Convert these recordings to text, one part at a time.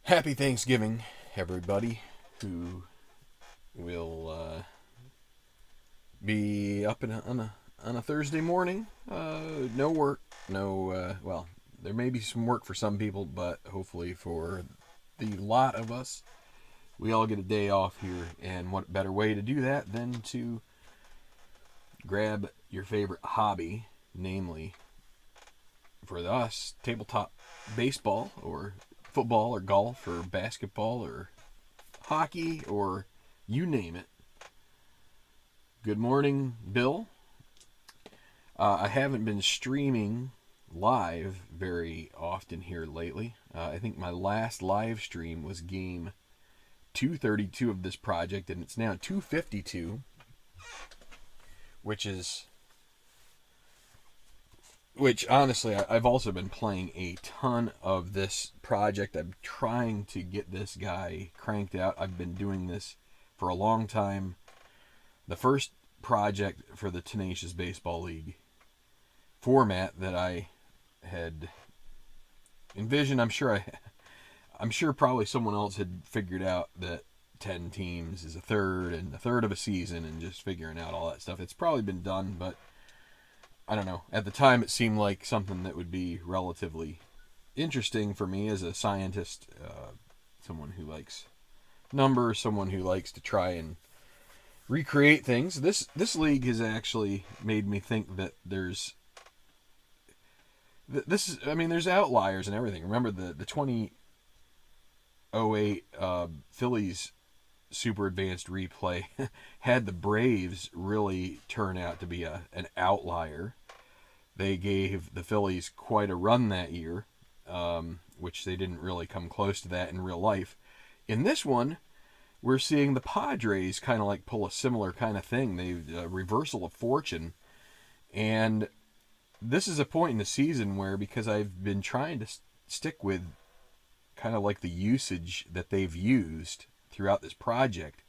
Happy Thanksgiving, everybody who will be up on a Thursday morning. No work, no. Well, there may be some work for some people, but hopefully for the lot of us, we all get a day off here. And what better way to do that than to grab your favorite hobby, namely, for us, tabletop baseball or football or golf or basketball or hockey or you name it. Good morning, Bill. I haven't been streaming live very often here lately. I think my last live stream was game 232 of this project, and it's now 252, which honestly, I've also been playing a ton of this project. I'm trying to get this guy cranked out. I've been doing this for a long time. The first project for the Tenacious Baseball League format that I had envisioned, I'm sure probably someone else had figured out that 10 teams is a third and a third of a season and just figuring out all that stuff. It's probably been done, but I don't know. At the time, it seemed like something that would be relatively interesting for me as a scientist, someone who likes numbers, someone who likes to try and recreate things. This league has actually made me think that there's outliers and everything. Remember the 2008 Phillies Super Advanced Replay had the Braves really turn out to be an outlier. They gave the Phillies quite a run that year, which they didn't really come close to that in real life. In this one, we're seeing the Padres kind of like pull a similar kind of thing. They reversal of fortune, and this is a point in the season where, because I've been trying to stick with kind of like the usage that they've used throughout this project,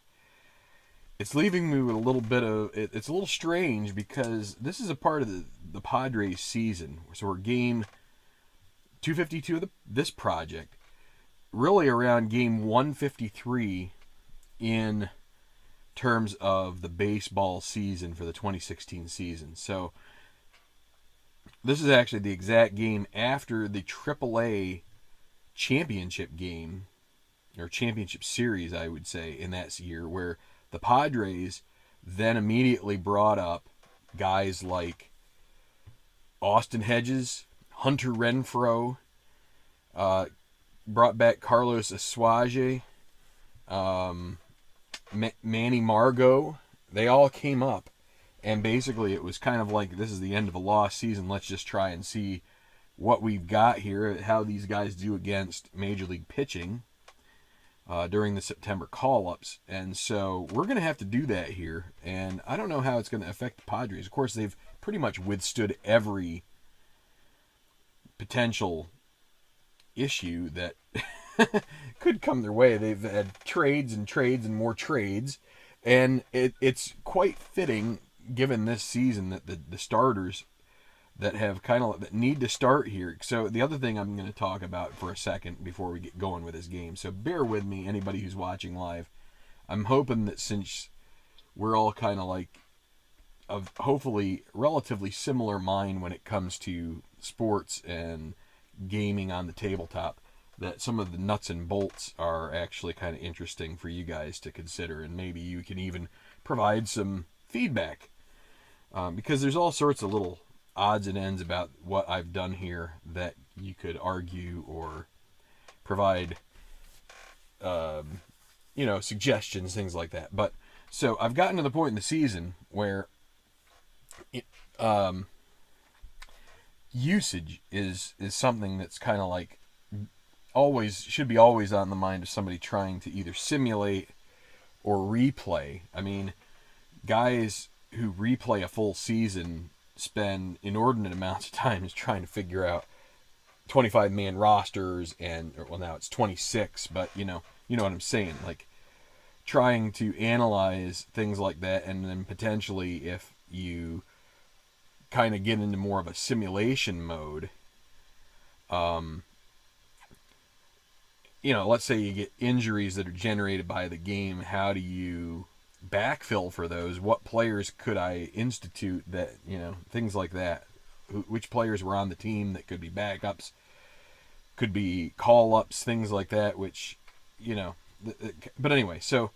it's leaving me with a little bit of it's a little strange, because this is a part of the Padres season. So we're game 252 of this project, really around game 153 in terms of the baseball season for the 2016 season. So this is actually the exact game after the AAA championship game, or championship series, I would say, in that year, where the Padres then immediately brought up guys like Austin Hedges, Hunter Renfroe, brought back Carlos Asuaje, Manny Margot. They all came up, and basically it was kind of like, this is the end of a lost season. Let's just try and see what we've got here, how these guys do against Major League pitching. during the September call-ups. And so we're going to have to do that here. And I don't know how it's going to affect the Padres. Of course, they've pretty much withstood every potential issue that could come their way. They've had trades and trades and more trades. And it's quite fitting, given this season, that the starters that have that need to start here. So the other thing I'm going to talk about for a second before we get going with this game. So bear with me, anybody who's watching live. I'm hoping that since we're all kind of like of hopefully relatively similar mind when it comes to sports and gaming on the tabletop, that some of the nuts and bolts are actually kind of interesting for you guys to consider, and maybe you can even provide some feedback, because there's all sorts of little odds and ends about what I've done here that you could argue or provide suggestions, things like that. But so I've gotten to the point in the season where usage is something that's kind of like should be always on the mind of somebody trying to either simulate or replay. I mean, guys who replay a full season spend inordinate amounts of time trying to figure out 25-man rosters, and well, now it's 26, but you know what I'm saying, like trying to analyze things like that. And then potentially, if you kind of get into more of a simulation mode, let's say you get injuries that are generated by the game, how do you backfill for those? What players could I institute that, things like that? Which players were on the team that could be backups, could be call-ups, things like that, which, but anyway, so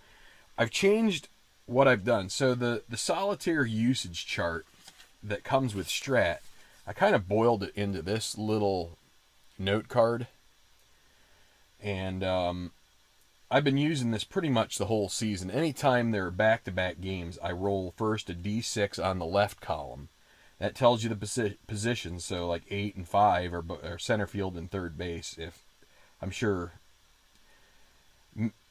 I've changed what I've done. So the solitaire usage chart that comes with Strat, I kind of boiled it into this little note card. And I've been using this pretty much the whole season. Anytime there are back-to-back games, I roll first a D6 on the left column. That tells you the positions, so like 8 and 5 are center field and third base. If I'm sure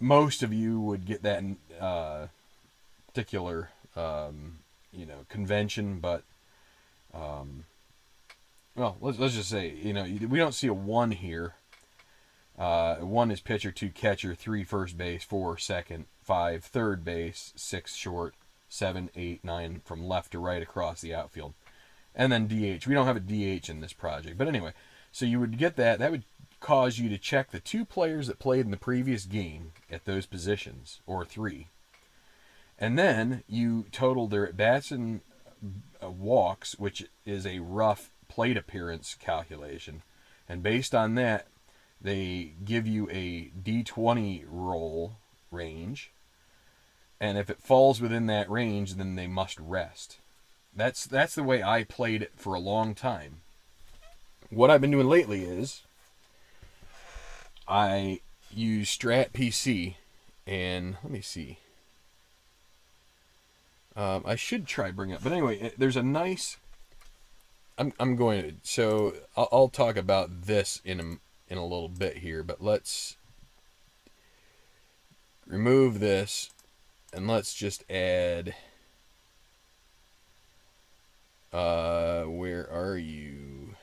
most of you would get that particular convention, but let's just say we don't see a 1 here. 1 is pitcher, 2 catcher, 3 first base, 4 second, 5 third base, 6 short, 7, 8, 9 from left to right across the outfield. And then DH. We don't have a DH in this project. But anyway, so you would get that. That would cause you to check the 2 players that played in the previous game at those positions, or 3. And then you total their at-bats and walks, which is a rough plate appearance calculation. And based on that, they give you a D20 roll range, and if it falls within that range, then they must rest. That's the way I played it for a long time. What I've been doing lately is I use Strat PC, and let me see. I should try bring up, but anyway, there's a nice. I'm going to, so I'll talk about this in a little bit here, but let's remove this and let's just add, where are you?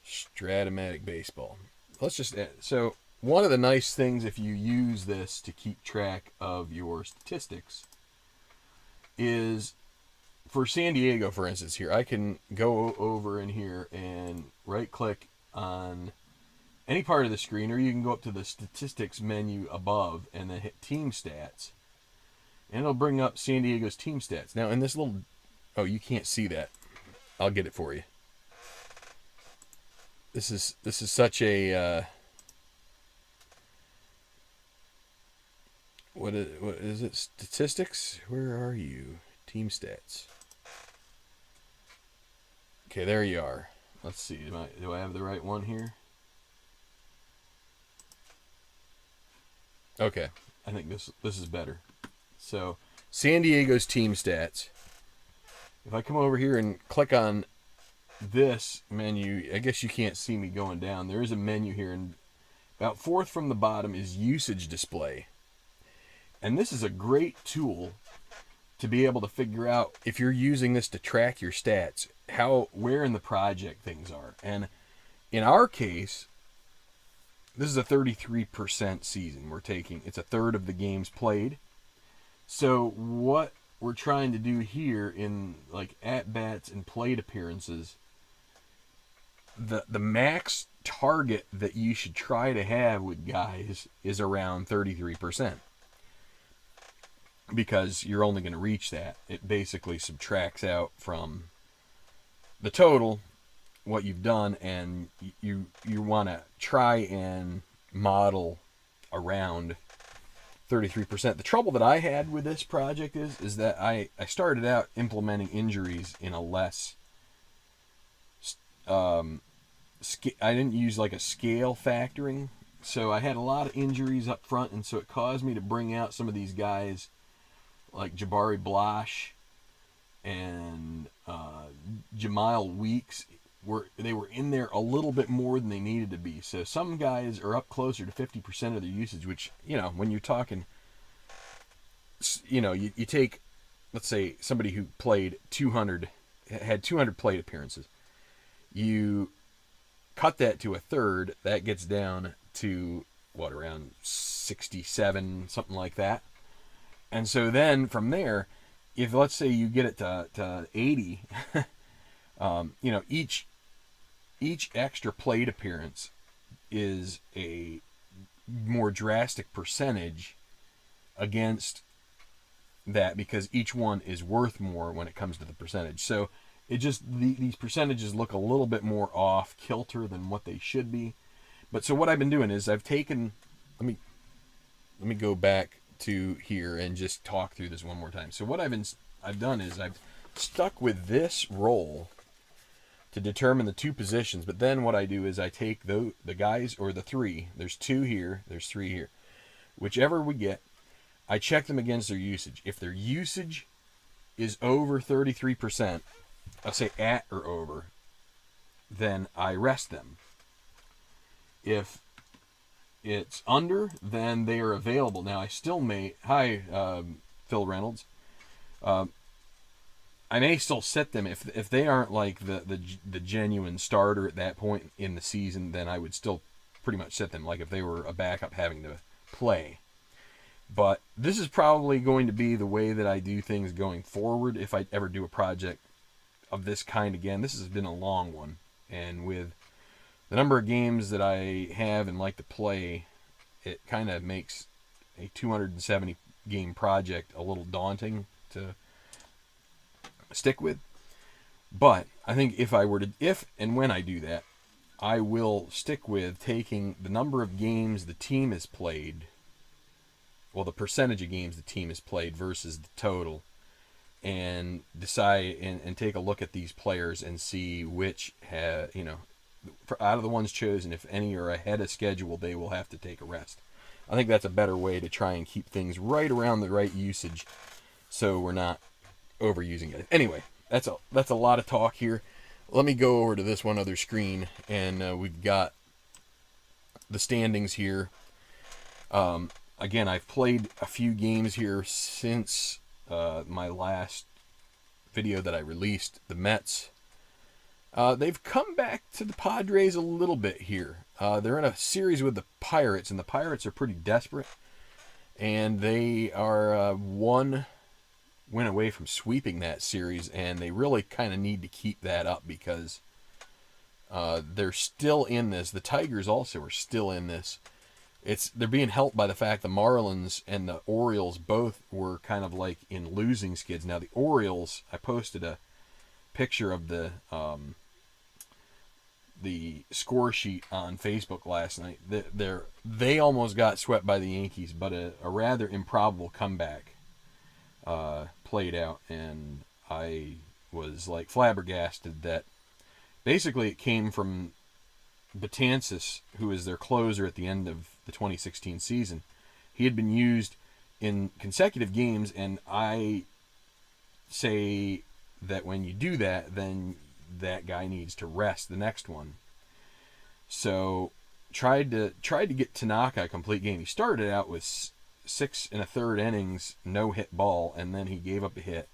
Stratomatic baseball. Let's just add, so one of the nice things if you use this to keep track of your statistics is, for San Diego, for instance, here, I can go over in here and right-click on any part of the screen, or you can go up to the statistics menu above and then hit Team Stats. And it'll bring up San Diego's team stats. Now, in this little... Oh, you can't see that. I'll get it for you. This is such a... What is it? Statistics? Where are you? Team stats. Okay, there you are. Let's see. Do I have the right one here? Okay, I think this is better. So, San Diego's team stats. If I come over here and click on this menu, I guess you can't see me going down. There is a menu here, About fourth from the bottom is usage display. And this is a great tool to be able to figure out, if you're using this to track your stats, where in the project things are. And in our case, this is a 33% season we're taking. It's a third of the games played. So what we're trying to do here in like at-bats and plate appearances, the max target that you should try to have with guys is around 33. Because you're only going to reach that. It basically subtracts out from the total what you've done, and you want to try and model around 33%. The trouble that I had with this project is that I started out implementing injuries in a less I didn't use like a scale factoring, so I had a lot of injuries up front, and so it caused me to bring out some of these guys like Jabari Blash and Jamal Weeks. They were in there a little bit more than they needed to be. So some guys are up closer to 50% of their usage, which, when you're talking, you take, let's say, somebody who played 200, had 200 plate appearances. You cut that to a third, that gets down to, around 67, something like that. And so then from there, if let's say you get it to 80, each extra plate appearance is a more drastic percentage against that, because each one is worth more when it comes to the percentage. So it just, these percentages look a little bit more off kilter than what they should be. But so what I've been doing is I've taken, let me go back to here and just talk through this one more time. So what I've done is I've stuck with this roll to determine the two positions, but then what I do is I take the guys, or the three, there's two here, there's three here, whichever we get, I check them against their usage. If their usage is over 33%, I'll say at or over, then I rest them. If it's under, then they are available. Now I still may, Phil Reynolds, I may still set them if they aren't like the genuine starter at that point in the season. Then I would still pretty much set them like if they were a backup having to play. But this is probably going to be the way that I do things going forward if I ever do a project of this kind again. This has been a long one, and with the number of games that I have and like to play, it kind of makes a 270 game project a little daunting to stick with. But I think if and when I do that, I will stick with taking the number of games the team has played, the percentage of games the team has played versus the total, and decide and take a look at these players and see which out of the ones chosen, if any are ahead of schedule, they will have to take a rest. I think that's a better way to try and keep things right around the right usage, so we're not overusing it. Anyway, that's a lot of talk here. Let me go over to this one other screen, and we've got the standings here. Again, I've played a few games here since my last video that I released. The Mets, they've come back to the Padres a little bit here. They're in a series with the Pirates, and the Pirates are pretty desperate, and they are one win away from sweeping that series, and they really kind of need to keep that up because they're still in this. The Tigers also are still in this. They're being helped by the fact the Marlins and the Orioles both were kind of like in losing skids. Now the Orioles, I posted a picture of the score sheet on Facebook last night. They almost got swept by the Yankees, but a rather improbable comeback played out, and I was like flabbergasted that basically it came from Betances, who is their closer at the end of the 2016 season. He had been used in consecutive games, and I say that when you do that, then that guy needs to rest the next one. So tried to get Tanaka a complete game. He started out with 6 1/3 innings, no hit ball, and then he gave up a hit.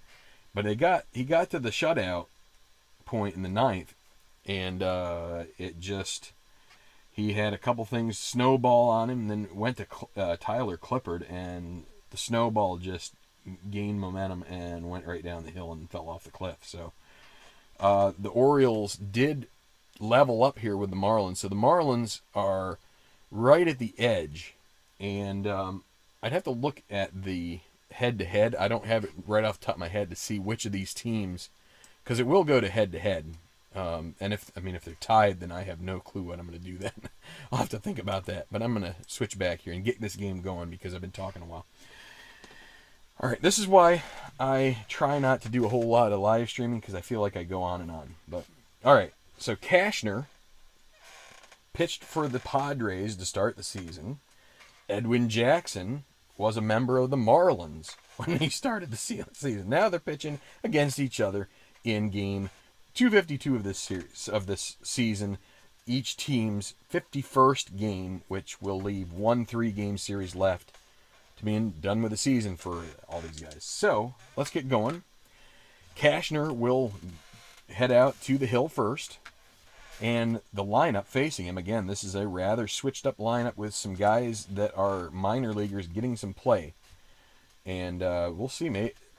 But he got to the shutout point in the ninth, and he had a couple things snowball on him, and then went to Tyler Clippard, and the snowball just gained momentum and went right down the hill and fell off the cliff. So the Orioles did level up here with the Marlins. So the Marlins are right at the edge, and I'd have to look at the head-to-head. I don't have it right off the top of my head to see which of these teams, because it will go to head-to-head. And if they're tied, then I have no clue what I'm going to do then. I'll have to think about that. But I'm going to switch back here and get this game going because I've been talking a while. All right, this is why I try not to do a whole lot of live streaming, because I feel like I go on and on. But all right, so Cashner pitched for the Padres to start the season. Edwin Jackson was a member of the Marlins when he started the season. Now they're pitching against each other in game 252 of this season. Each team's 51st game, which will leave one 3-game series left to be done with the season for all these guys. So let's get going. Cashner will head out to the hill first. And the lineup facing him, again, this is a rather switched up lineup with some guys that are minor leaguers getting some play. And we'll see.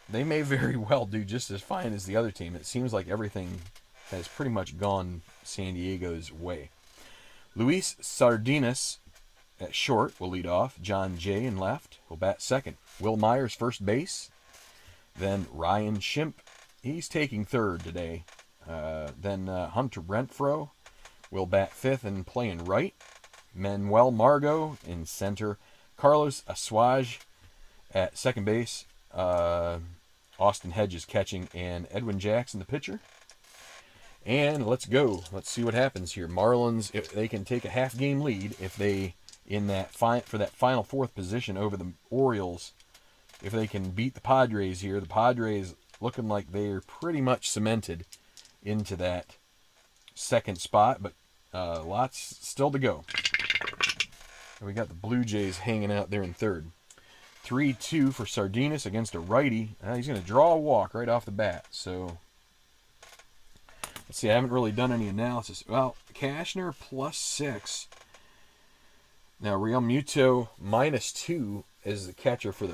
They may very well do just as fine as the other team. It seems like everything has pretty much gone San Diego's way. Luis Sardinas at short will lead off. John Jay in left will bat second. Will Myers first base. Then Ryan Schimpf, he's taking third today. Then Hunter Renfroe will bat fifth and play in right. Manuel Margot in center. Carlos Asuaj at second base. Austin Hedges catching, and Edwin Jackson the pitcher. And let's go. Let's see what happens here. Marlins, if they can take a half-game lead, if they for that final fourth position over the Orioles, if they can beat the Padres here, the Padres looking like they're pretty much cemented into that second spot, but lots still to go. We got the Blue Jays hanging out there in third. 3-2 for Sardinas against a righty. He's going to draw a walk right off the bat. So let's see. I haven't really done any analysis. Well, Cashner +6. Now Real Muto -2 is the catcher for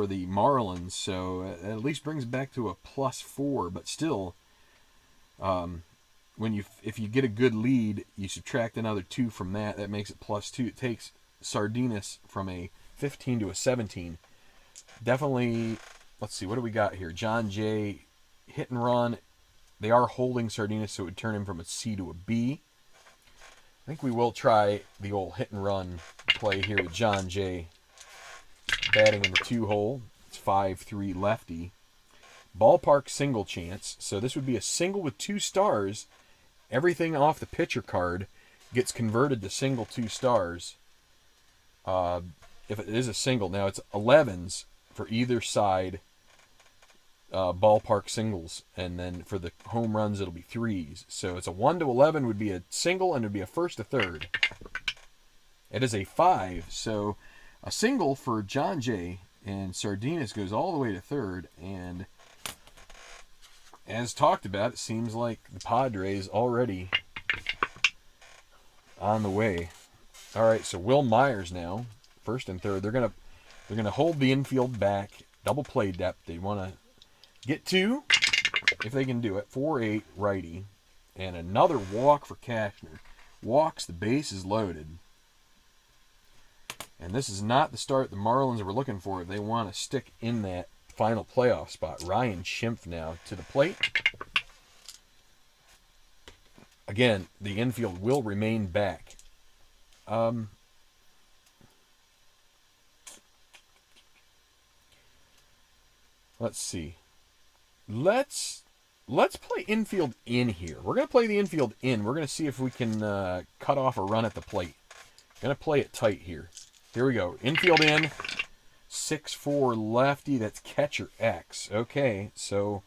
the Marlins. So it at least brings it back to a +4. But still, if you get a good lead, you subtract another 2 from that. That makes it +2. It takes Sardinas from a 15 to a 17. Definitely, let's see, what do we got here? John Jay, hit and run. They are holding Sardinas, so it would turn him from a C to a B. I think we will try the old hit and run play here with John Jay batting in the 2-hole. It's 5-3 lefty. Ballpark single chance. So this would be a single with 2 stars. Everything off the pitcher card gets converted to single 2 stars. If it is a single, now it's 11s for either side, ballpark singles, and then for the home runs it'll be 3s. So it's a 1 to 11 would be a single, and it'd be a first to third. It is a 5, so a single for John Jay, and Sardinas goes all the way to third. And as talked about, it seems like the Padres already on the way. All right, so Will Myers now, first and third. They're gonna hold the infield back, double play depth. They want to get 2, if they can do it. 4-8 righty, and another walk for Cashner. Walks, the base is loaded. And this is not the start the Marlins were looking for if they want to stick in that final playoff spot. Ryan Schimpf now to the plate. Again, the infield will remain back. Let's see. Let's play infield in here. We're going to play the infield in. We're going to see if we can cut off a run at the plate. Going to play it tight here. Here we go. Infield in. 6'4 lefty. That's catcher X. Okay, so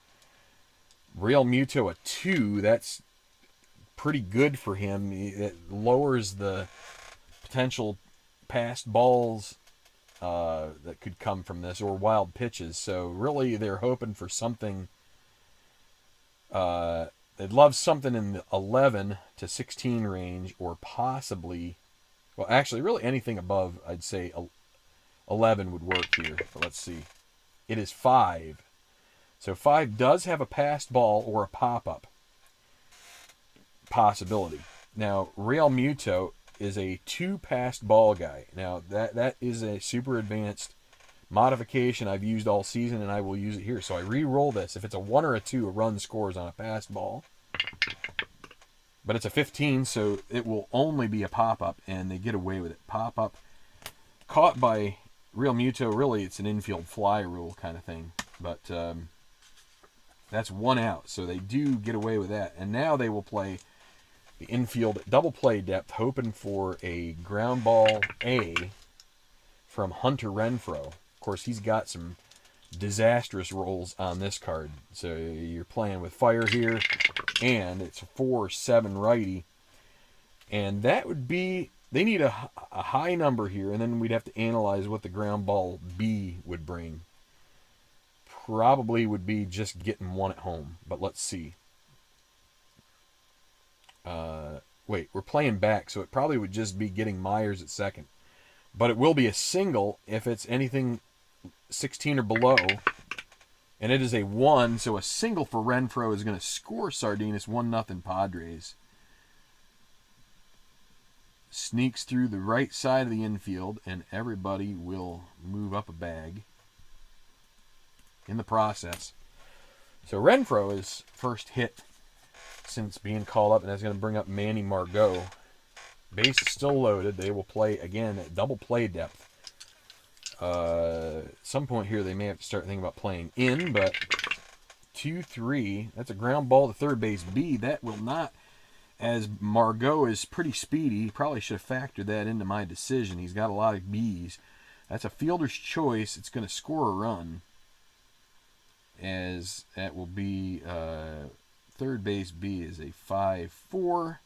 Real Muto a 2. That's pretty good for him. It lowers the potential passed balls that could come from this, or wild pitches. So really, they're hoping for something. They'd love something in the 11 to 16 range, or possibly, well, actually, really anything above, I'd say 11 would work here. But let's see. It is 5. So 5 does have a passed ball or a pop-up possibility. Now, Real Muto is a 2 passed ball guy. Now, that is a super advanced modification I've used all season, and I will use it here. So I re-roll this. If it's a 1 or a 2, a run scores on a passed ball. But it's a 15, so it will only be a pop-up, and they get away with it. Pop-up caught by Real Muto, really it's an infield fly rule kind of thing. But that's 1 out, so they do get away with that. And now they will play the infield double play depth, hoping for a ground ball A from Hunter Renfroe. Of course, he's got some disastrous rolls on this card. So you're playing with fire here, and it's a 4-7 righty. And that would be, they need a high number here, and then we'd have to analyze what the ground ball B would bring. Probably would be just getting 1 at home, but let's see. Wait, we're playing back, so it probably would just be getting Myers at second. But it will be a single if it's anything 16 or below. And it is a 1, so a single for Renfroe is going to score Sardinas 1-0 Padres. Sneaks through the right side of the infield, and everybody will move up a bag in the process. So Renfroe is first hit since being called up, and that's going to bring up Manny Margot. Base is still loaded. They will play again at double play depth. At some point here, they may have to start thinking about playing in, but 2-3. That's a ground ball to third base B. That will not, as Margot is pretty speedy. Probably should have factored that into my decision. He's got a lot of Bs. That's a fielder's choice. It's going to score a run, as that will be third base B is a 5-4.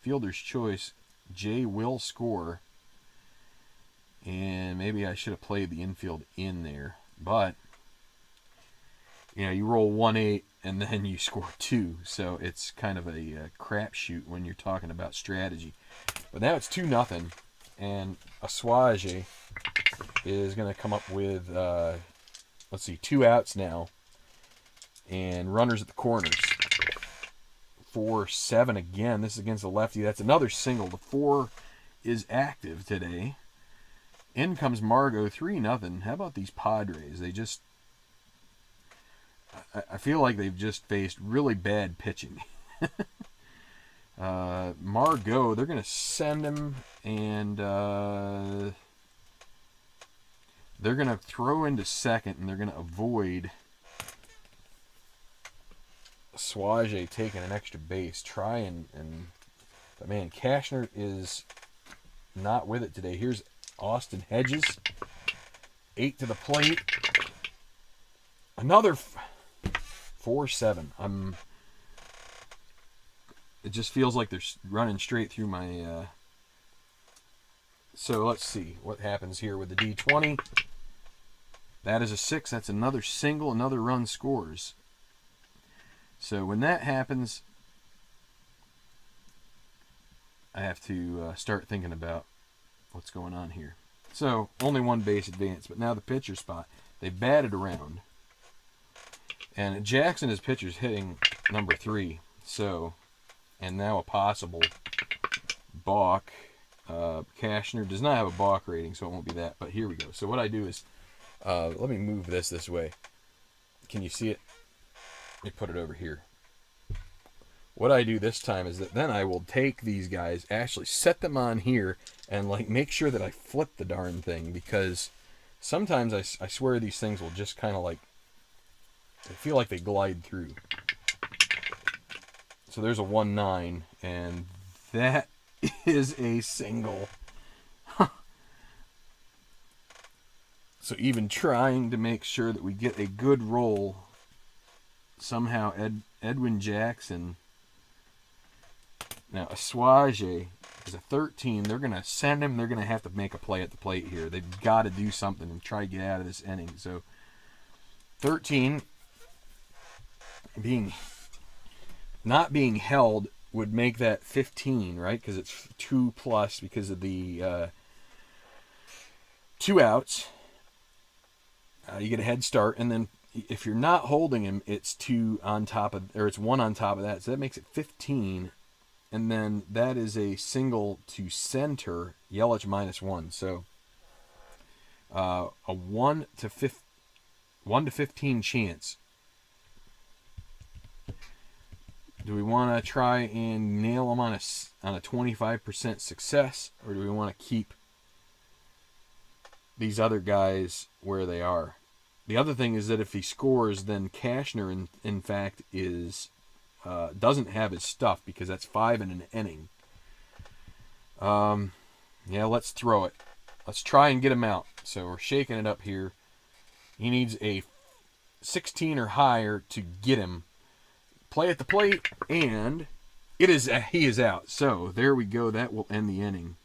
Fielder's choice. J will score. And maybe I should have played the infield in there. But, you know, you roll 1-8 and then you score 2. So it's kind of a crapshoot when you're talking about strategy. But now it's 2-0. And Aswaje is going to come up with, let's see, 2 outs now. And runners at the corners. 4-7 again. This is against the lefty. That's another single. The 4 is active today. In comes Margot, 3-0. How about these Padres? They just, I feel like they've just faced really bad pitching. Margot, they're going to send him, and they're going to throw into second, and they're going to avoid Swaje taking an extra base. But man, Cashner is not with it today. Here's Austin Hedges, 8 to the plate. Another 4-7. It just feels like they're running straight through my. So let's see what happens here with the D20. That is a 6. That's another single. Another run scores. So when that happens, I have to start thinking about what's going on here. So only 1 base advance, but now the pitcher spot. They batted around. And Jackson is pitcher's hitting number 3. So, and now a possible balk. Cashner does not have a balk rating, so it won't be that. But here we go. So what I do is, let me move this way. Can you see it? Let me put it over here. What I do this time is that then I will take these guys, actually set them on here, and like make sure that I flip the darn thing, because sometimes I swear these things will just kind of like, I feel like they glide through. So there's a 1-9, and that is a single. So even trying to make sure that we get a good roll, somehow Edwin Jackson. Now Aswaje Because a 13, they're going to send him. They're going to have to make a play at the plate here. They've got to do something and try to get out of this inning. So 13 not being held would make that 15, right? Because it's 2 plus because of the 2 outs. You get a head start, and then if you're not holding him, it's 2 on top of, or it's 1 on top of that. So that makes it 15. And then that is a single to center, Yelich -1. So a 1 to 15 chance. Do we want to try and nail him on a 25% success, or do we want to keep these other guys where they are? The other thing is that if he scores, then Cashner, in fact, is doesn't have his stuff because that's 5 in an inning. Yeah, let's throw it. Let's try and get him out. So we're shaking it up here. He needs a 16 or higher to get him. Play at the plate, and he is out. So there we go. That will end the inning.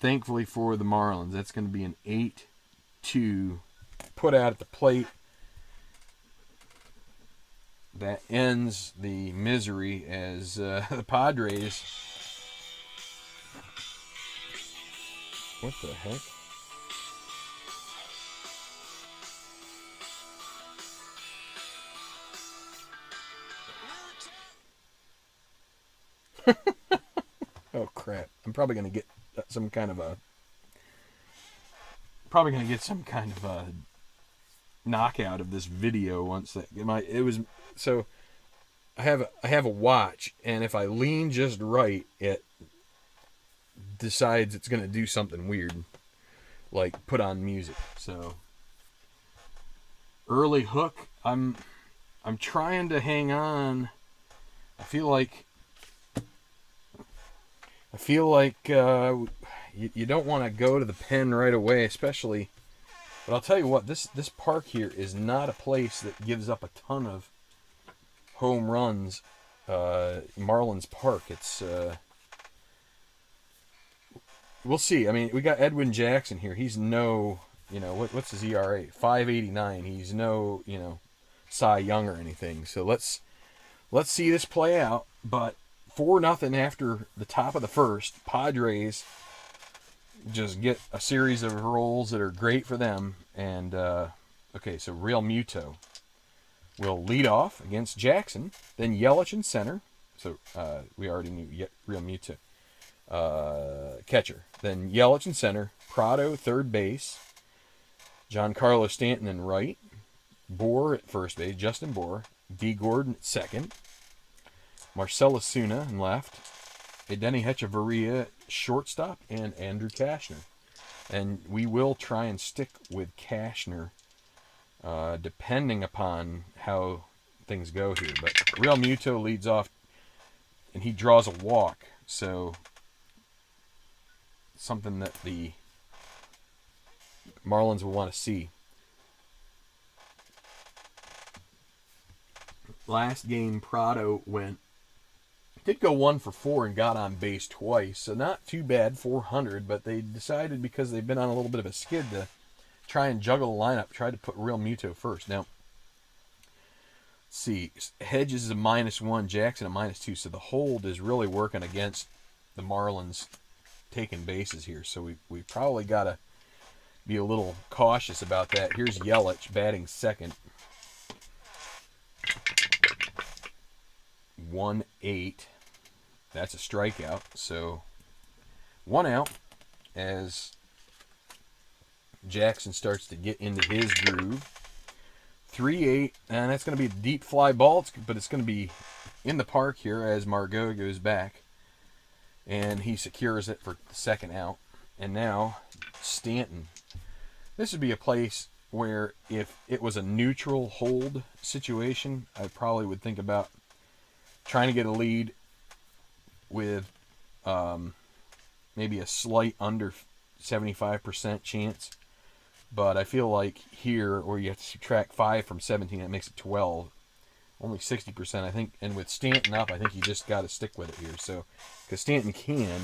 Thankfully for the Marlins, that's going to be an 8-2 put out at the plate. That ends the misery as the Padres. What the heck? Oh crap! I'm probably gonna get some kind of a knockout of this video once that it was. So I have a watch, and if I lean just right, it decides it's gonna do something weird, like put on music. So early hook. I'm trying to hang on. I feel like you don't want to go to the pen right away, especially. But I'll tell you what, this park here is not a place that gives up a ton of home runs. Marlins Park. It's we'll see. I mean, we got Edwin Jackson here. He's no, what's his ERA? 5.89. He's no, Cy Young or anything. So let's see this play out. But 4-0 after the top of the first. Padres just get a series of rolls that are great for them. And, okay, so Real Muto will lead off against Jackson. Then Yelich in center. So we already knew Real Muto. Catcher. Then Yelich in center. Prado, third base. Giancarlo Stanton in right. Bohr at first base. Justin Bohr. D. Gordon at second. Marcell Ozuna in left, Edeni Hechavarria shortstop, and Andrew Cashner. And we will try and stick with Cashner, depending upon how things go here. But Real Muto leads off, and he draws a walk. So something that the Marlins will want to see. Last game, Prado did go 1 for 4 and got on base twice, so not too bad, 400, but they decided because they've been on a little bit of a skid to try and juggle the lineup, try to put Real Muto first. Now, let's see, Hedges is a -1, Jackson a -2, so the hold is really working against the Marlins taking bases here, so we probably got to be a little cautious about that. Here's Yelich batting second. 1-8. That's a strikeout. So 1 out as Jackson starts to get into his groove. 3-8, and that's going to be a deep fly ball, but it's going to be in the park here as Margot goes back, and he secures it for the second out. And now Stanton. This would be a place where if it was a neutral hold situation, I probably would think about trying to get a lead with maybe a slight under 75% chance. But I feel like here, where you have to subtract 5 from 17, that makes it 12. Only 60%, I think. And with Stanton up, I think you just got to stick with it here. So, because Stanton can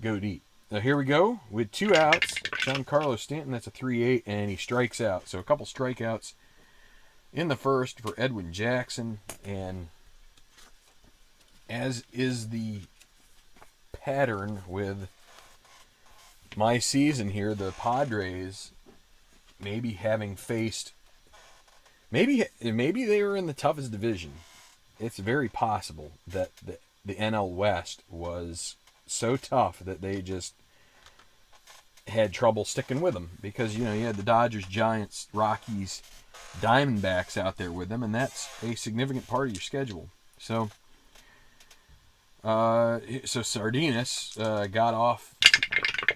go deep. Now here we go with 2 outs. Giancarlo Stanton, that's a 3-8, and he strikes out. So a couple strikeouts in the first for Edwin Jackson. And as is the pattern with my season here, the Padres maybe having faced, maybe they were in the toughest division. It's very possible that the NL West was so tough that they just had trouble sticking with them, because you had the Dodgers, Giants, Rockies, Diamondbacks out there with them, and that's a significant part of your schedule. So Sardinas got off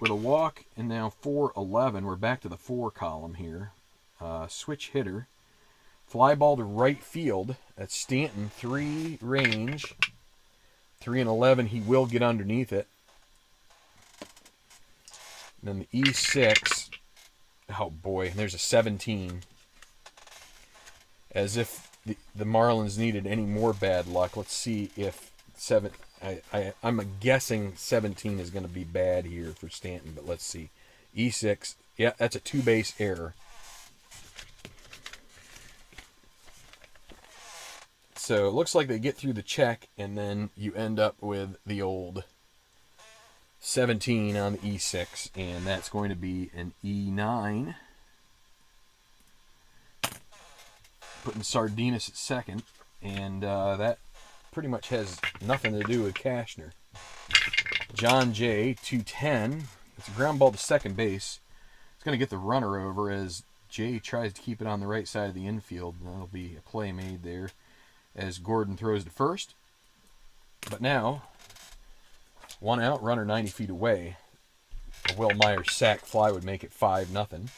with a walk, and now 4-11. We're back to the 4 column here. Switch hitter. Fly ball to right field. That's Stanton, 3 range. 3-11, he will get underneath it. And then the E6. Oh boy, there's a 17. As if the Marlins needed any more bad luck. Let's see if I'm guessing 17 is going to be bad here for Stanton, but let's see. E6, yeah, that's a 2-base error. So it looks like they get through the check, and then you end up with the old 17 on the E6, and that's going to be an E9. Putting Sardinas at second, and that pretty much has nothing to do with Cashner. John Jay, 210. It's a ground ball to second base. It's going to get the runner over as Jay tries to keep it on the right side of the infield. That'll be a play made there as Gordon throws to first. But now, 1 out, runner 90 feet away. A Will Myers sac fly would make it 5-0.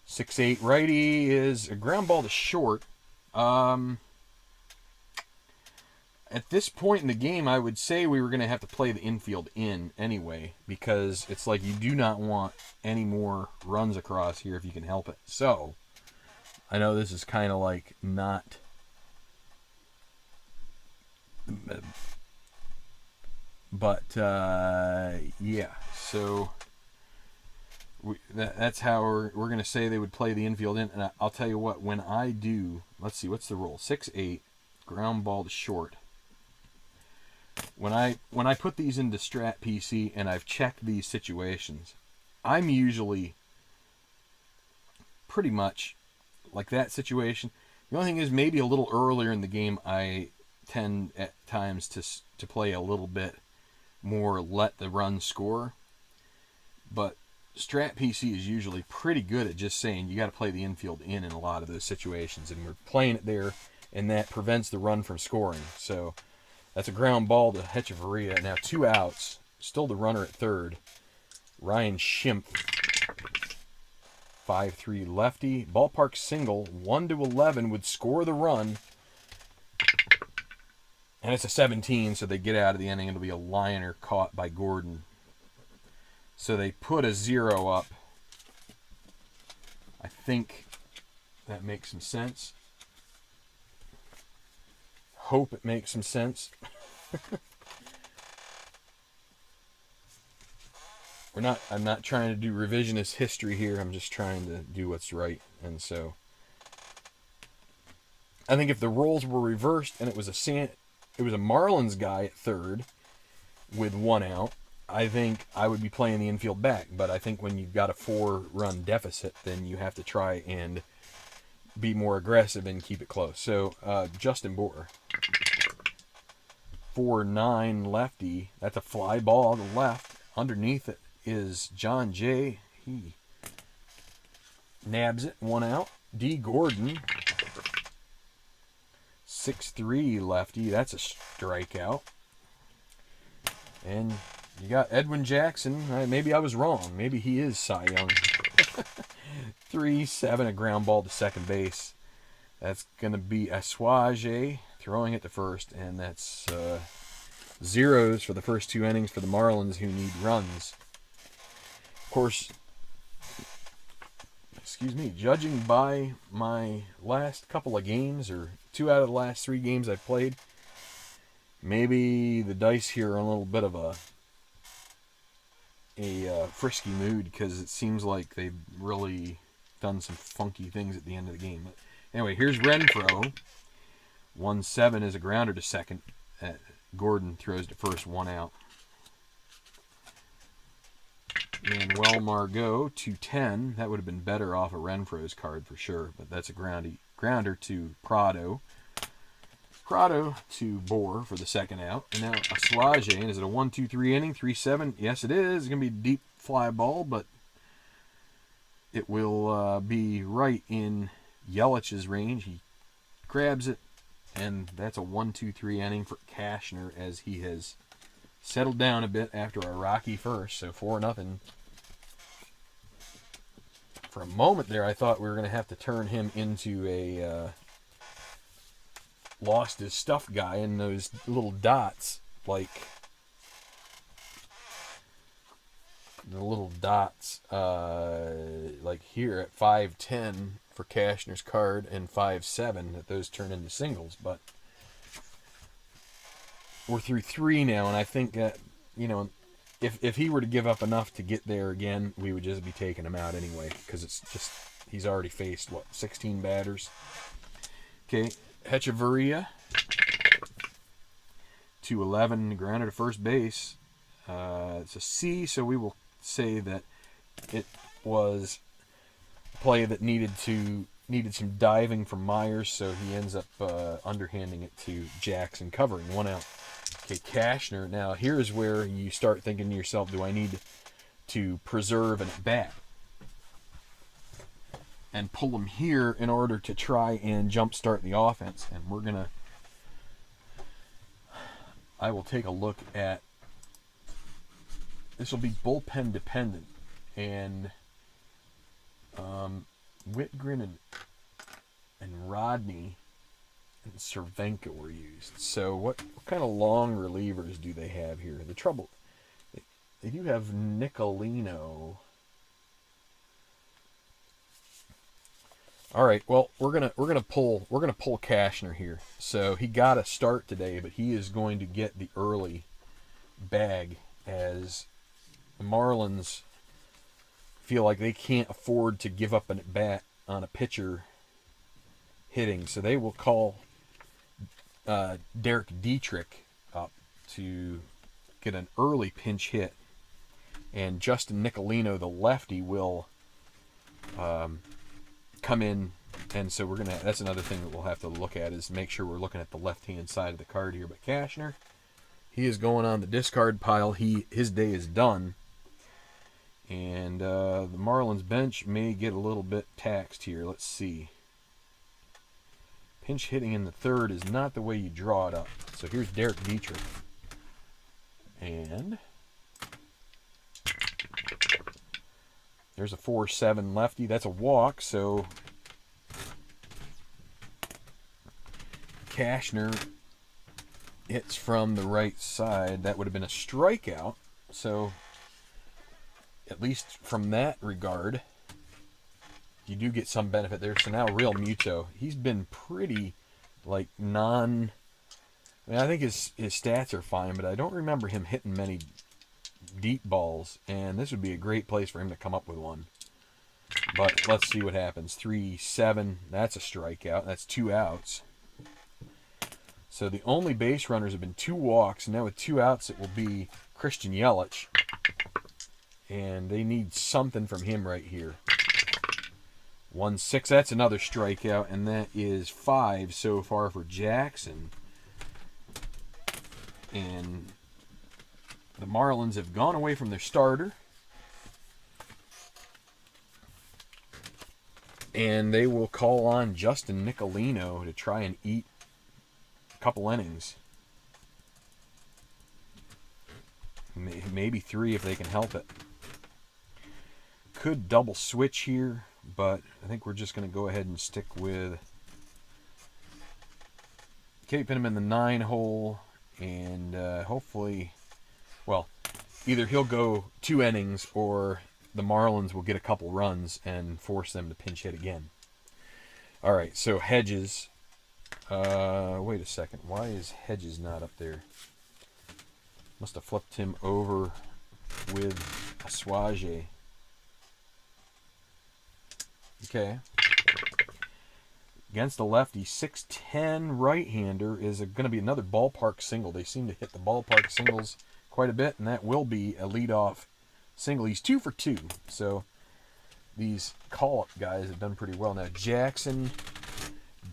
6-8 righty is a ground ball to short. At this point in the game, I would say we were going to have to play the infield in anyway, because it's like you do not want any more runs across here if you can help it. So, I know this is kind of like not... But, yeah, so that's how we're going to say they would play the infield in. And I'll tell you what, when I do, let's see, what's the rule? 6-8, ground ball to short. When I put these into Strat PC and I've checked these situations, I'm usually pretty much like that situation. The only thing is, maybe a little earlier in the game, I tend at times to play a little bit more let the run score. But Strat PC is usually pretty good at just saying you got to play the infield in a lot of those situations, and we're playing it there, and that prevents the run from scoring. So that's a ground ball to Hechavarria. Now 2 outs, still the runner at third. Ryan Schimpf, 5-3 lefty. Ballpark single, 1-11 would score the run. And it's a 17, so they get out of the inning. It'll be a liner caught by Gordon. So they put a 0 up. I think that makes some sense. Hope it makes some sense. I'm not trying to do revisionist history here. I'm just trying to do what's right. And so I think if the roles were reversed and it was a Marlins guy at third with 1 out, I think I would be playing the infield back. But I think when you've got a 4-run deficit, then you have to try and be more aggressive and keep it close. So Justin Bohr, 4-9 lefty. That's a fly ball to the left. Underneath it is John Jay. He nabs it, 1 out. D. Gordon, 6-3 lefty. That's a strikeout. And you got Edwin Jackson. Maybe I was wrong. Maybe he is Cy Young. 3-7, a ground ball to second base. That's going to be Aswaje throwing it to first, and that's zeros for the first 2 innings for the Marlins, who need runs. Of course, excuse me, judging by my last couple of games, or 2 out of the last 3 games I've played, maybe the dice here are a little bit of a frisky mood, because it seems like they've really done some funky things at the end of the game. But anyway, here's Renfroe. 1-7 is a grounder to second. Gordon throws to first, 1 out. Manuel Margot, 2-10. That would have been better off a Renfroe's card for sure, but that's a grounder to Prado. Prado to Bohr for the second out. And now Aslage. And is it a 1-2-3 inning? 3-7? Yes, it is. It's going to be a deep fly ball, but it will be right in Yelich's range. He grabs it, and that's a 1-2-3 inning for Cashner, as he has settled down a bit after a rocky first. So 4-0. For a moment there, I thought we were going to have to turn him into a lost his stuff guy, and those little dots, like the little dots, like here at 5-10 for Cashner's card and 5-7, that those turn into singles. But we're through 3 now, and I think that, you know, if he were to give up enough to get there again, we would just be taking him out anyway, because it's just, he's already faced, what, 16 batters. Okay, Hechavarria, 2-11, grounder to first base. It's a C, so we will say that it was a play that needed some diving from Myers, so he ends up underhanding it to Jackson, covering, 1 out. Okay, Cashner. Now, here's where you start thinking to yourself, do I need to preserve an at-bat and pull him here in order to try and jumpstart the offense? And we're going to... I will take a look at... This will be bullpen dependent. And Whitgren and Rodney and Cervenka were used. So what kind of long relievers do they have here? The trouble, they do have Nicolino. All right, well, we're gonna pull Cashner here. So he got a start today, but he is going to get the early bag, as the Marlins feel like they can't afford to give up an at bat on a pitcher hitting, so they will call Derek Dietrich up to get an early pinch hit, and Justin Nicolino, the lefty, will come in. And so we're gonna, that's another thing that we'll have to look at, is make sure we're looking at the left-hand side of the card here. But Cashner, he is going on the discard pile. His day is done, and the Marlins bench may get a little bit taxed here. Let's see. Pinch hitting in the third is not the way you draw it up. So here's Derek Dietrich. And there's a 4-7 lefty. That's a walk, so Cashner hits from the right side. That would have been a strikeout. So at least from that regard, you do get some benefit there. So now Real Muto, he's been pretty, like, I mean, I think his stats are fine, but I don't remember him hitting many deep balls, and this would be a great place for him to come up with one. But let's see what happens. 3-7, that's a strikeout. That's 2 outs. So the only base runners have been 2 walks, and now with 2 outs it will be Christian Yelich. And they need something from him right here. 1-6, that's another strikeout, and that is 5 so far for Jackson. And the Marlins have gone away from their starter, and they will call on Justin Nicolino to try and eat a couple innings. Maybe 3 if they can help it. Could double switch here, but I think we're just going to go ahead and stick with keeping him in the 9 hole, and hopefully, well, either he'll go 2 innings or the Marlins will get a couple runs and force them to pinch hit again. All right, so Hedges. Wait a second. Why is Hedges not up there? Must have flipped him over with Aswaje. Okay. Against the lefty, 6'10" right-hander is going to be another ballpark single. They seem to hit the ballpark singles quite a bit, and that will be a leadoff single. He's 2 for 2, so these call-up guys have done pretty well. Now, Jackson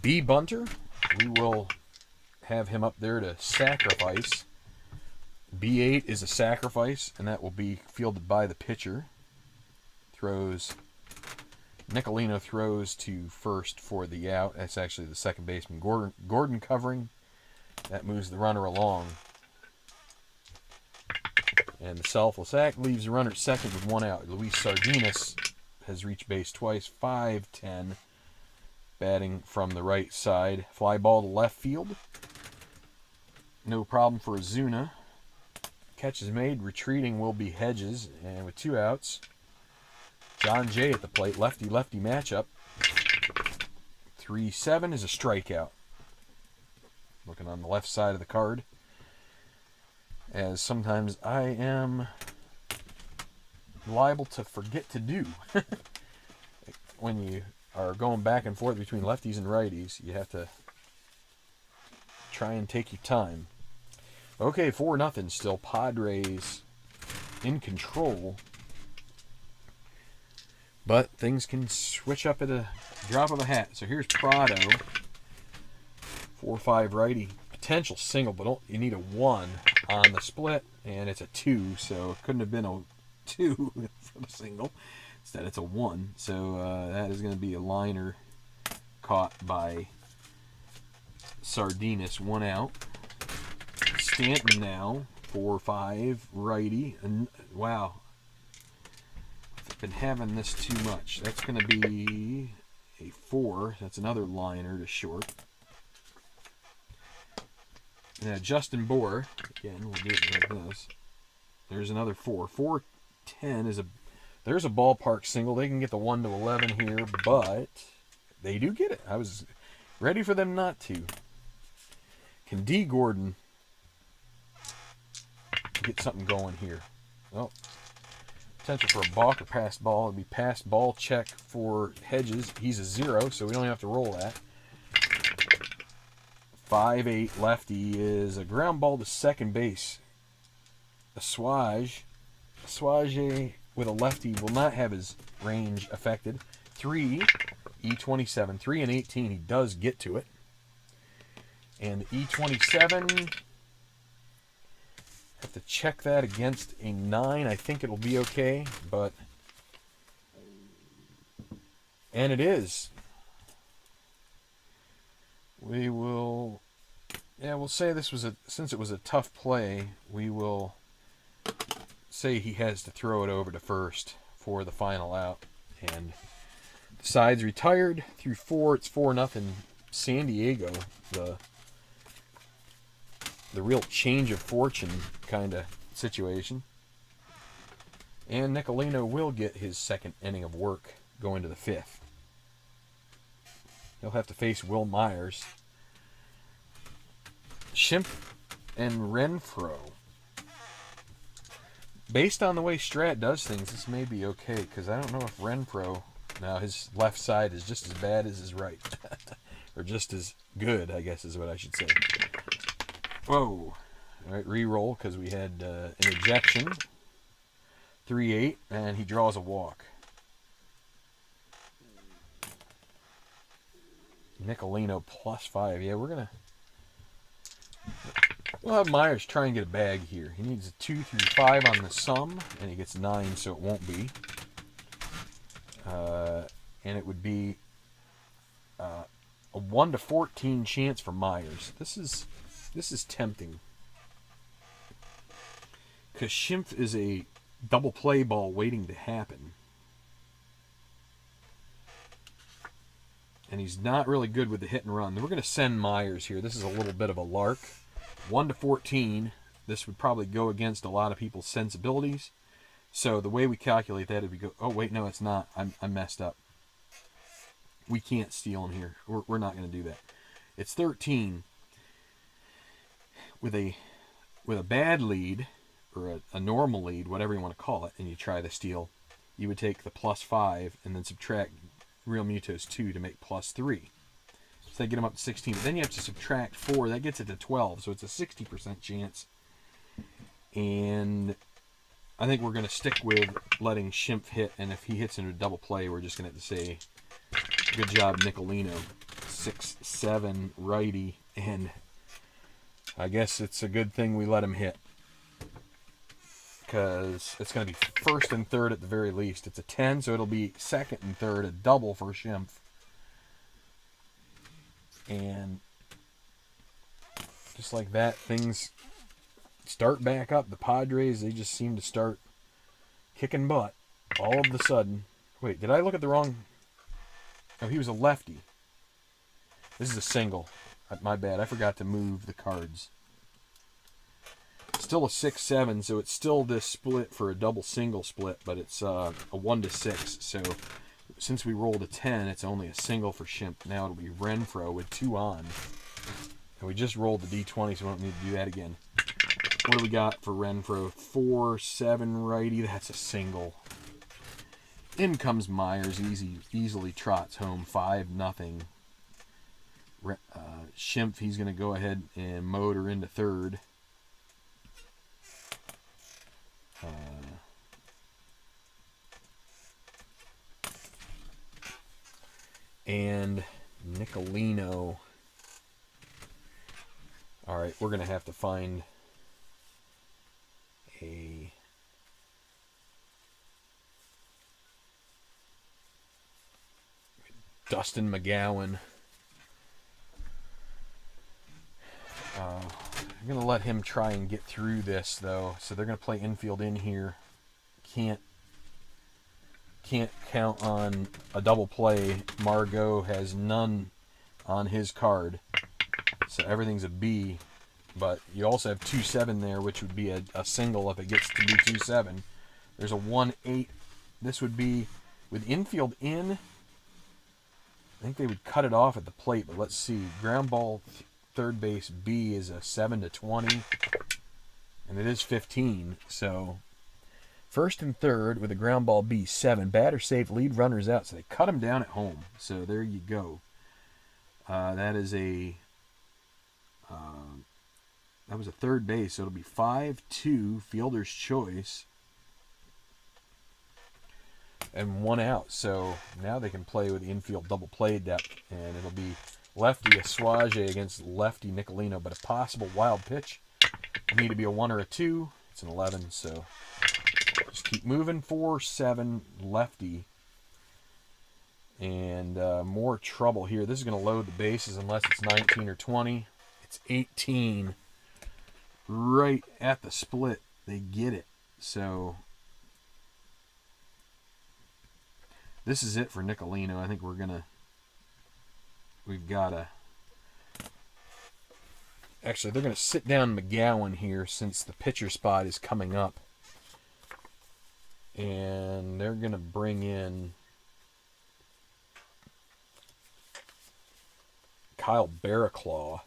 B. Bunter, we will have him up there to sacrifice. B8 is a sacrifice, and that will be fielded by the pitcher. Nicolino throws to first for the out. That's actually the second baseman. Gordon covering. That moves the runner along. And the selfless act leaves the runner at second with one out. Luis Sardinas has reached base twice. 5'10", batting from the right side. Fly ball to left field. No problem for Ozuna. Catch is made. Retreating will be Hedges. And with 2 outs, John Jay at the plate. Lefty-lefty matchup. 3-7 is a strikeout. Looking on the left side of the card. As sometimes I am liable to forget to do. When you are going back and forth between lefties and righties, you have to try and take your time. Okay, 4-0 still. Padres in control. But things can switch up at a drop of a hat. So here's Prado. 4-5 righty. Potential single, but you need a 1 on the split. And it's a 2, so it couldn't have been a 2 for the single. Instead, it's a 1. So that is going to be a liner caught by Sardinas. 1 out. Stanton now. 4-5 righty. And wow. Been having this too much. That's going to be a 4. That's another liner to short. Now Justin Bohr, again, we'll do it like this. There's another 4. 4-10 is there's a ballpark single. They can get the 1-11 here, but they do get it. I was ready for them not to. Can D. Gordon get something going here? Oh. Potential for a balk or pass ball. It'll be pass ball check for Hedges. He's a 0, so we don't have to roll that. 5-8 lefty is a ground ball to second base. Aswaje with a lefty will not have his range affected. 3, E27. 3 and 18, he does get to it. And the E27... have to check that against a 9. I think it'll be okay, but... And it is. We will... Yeah, we'll say this was since it was a tough play, we will say he has to throw it over to first for the final out. And the side's retired through 4. It's 4-0. San Diego, the real change of fortune kind of situation. And Nicolino will get his second inning of work going to the 5th. He'll have to face Will Myers. Schimpf and Renfroe. Based on the way Strat does things, this may be okay, because I don't know if Renfroe... Now, his left side is just as bad as his right. Or just as good, I guess is what I should say. Whoa. All right, re-roll because we had an ejection. 3-8, and he draws a walk. Nicolino +5. Yeah, we'll have Myers try and get a bag here. He needs a 2 through 5 on the sum, and he gets 9, so it won't be. And it would be a 1-14 chance for Myers. This is tempting. Because Schimpf is a double play ball waiting to happen. And he's not really good with the hit and run. We're going to send Myers here. This is a little bit of a lark. 1-14. This would probably go against a lot of people's sensibilities. So the way we calculate that is we go, oh wait, no, it's not. I messed up. We can't steal him here. We're not going to do that. It's 13 with a bad lead, or a normal lead, whatever you want to call it, and you try the steal. You would take the +5 and then subtract Real Mutos 2 to make +3. So they get them up to 16. But then you have to subtract 4. That gets it to 12. So it's a 60% chance. And I think we're going to stick with letting Schimpf hit. And if he hits into a double play, we're just going to have to say, good job, Nicolino. 6-7 righty. And I guess it's a good thing we let him hit, because it's going to be first and third at the very least. It's a 10, so it'll be second and third, a double for Schimpf. And just like that, things start back up. The Padres, they just seem to start kicking butt all of a sudden. Wait, did I look at the wrong? Oh, he was a lefty. This is a single. My bad. I forgot to move the cards. Still a 6-7, so it's still this split for a double single split, but it's a 1-6. So since we rolled a 10, it's only a single for Schimpf. Now it'll be Renfroe with 2 on. And we just rolled the D20, so we don't need to do that again. What do we got for Renfroe? 4-7 righty. That's a single. In comes Myers. Easily trots home. 5-0. Schimpf, he's going to go ahead and motor into third. And Nicolino. All right, we're going to have to find a Dustin McGowan. I'm going to let him try and get through this, though. So they're going to play infield in here. Can't count on a double play. Margot has none on his card. So everything's a B. But you also have 2-7 there, which would be a single if it gets to be 2-7. There's a 1-8. This would be with infield in. I think they would cut it off at the plate, but let's see. Ground ball third base B is a 7-20, and it is 15. So first and third with a ground ball B, 7. Batter safe, lead runners out. So they cut him down at home. So there you go. That is a that was a third base. So it'll be 5-2, fielder's choice, and 1 out. So now they can play with the infield double play depth, and it'll be lefty Asuaje against lefty Nicolino, but a possible wild pitch. Need to be a 1 or a 2. It's an 11, so just keep moving. 4-7 lefty, and more trouble here. This is going to load the bases unless it's 19 or 20. It's 18. Right at the split, they get it. So this is it for Nicolino. I think we've got to... Actually, they're going to sit down McGowan here since the pitcher spot is coming up. And they're going to bring in Kyle Barraclaw.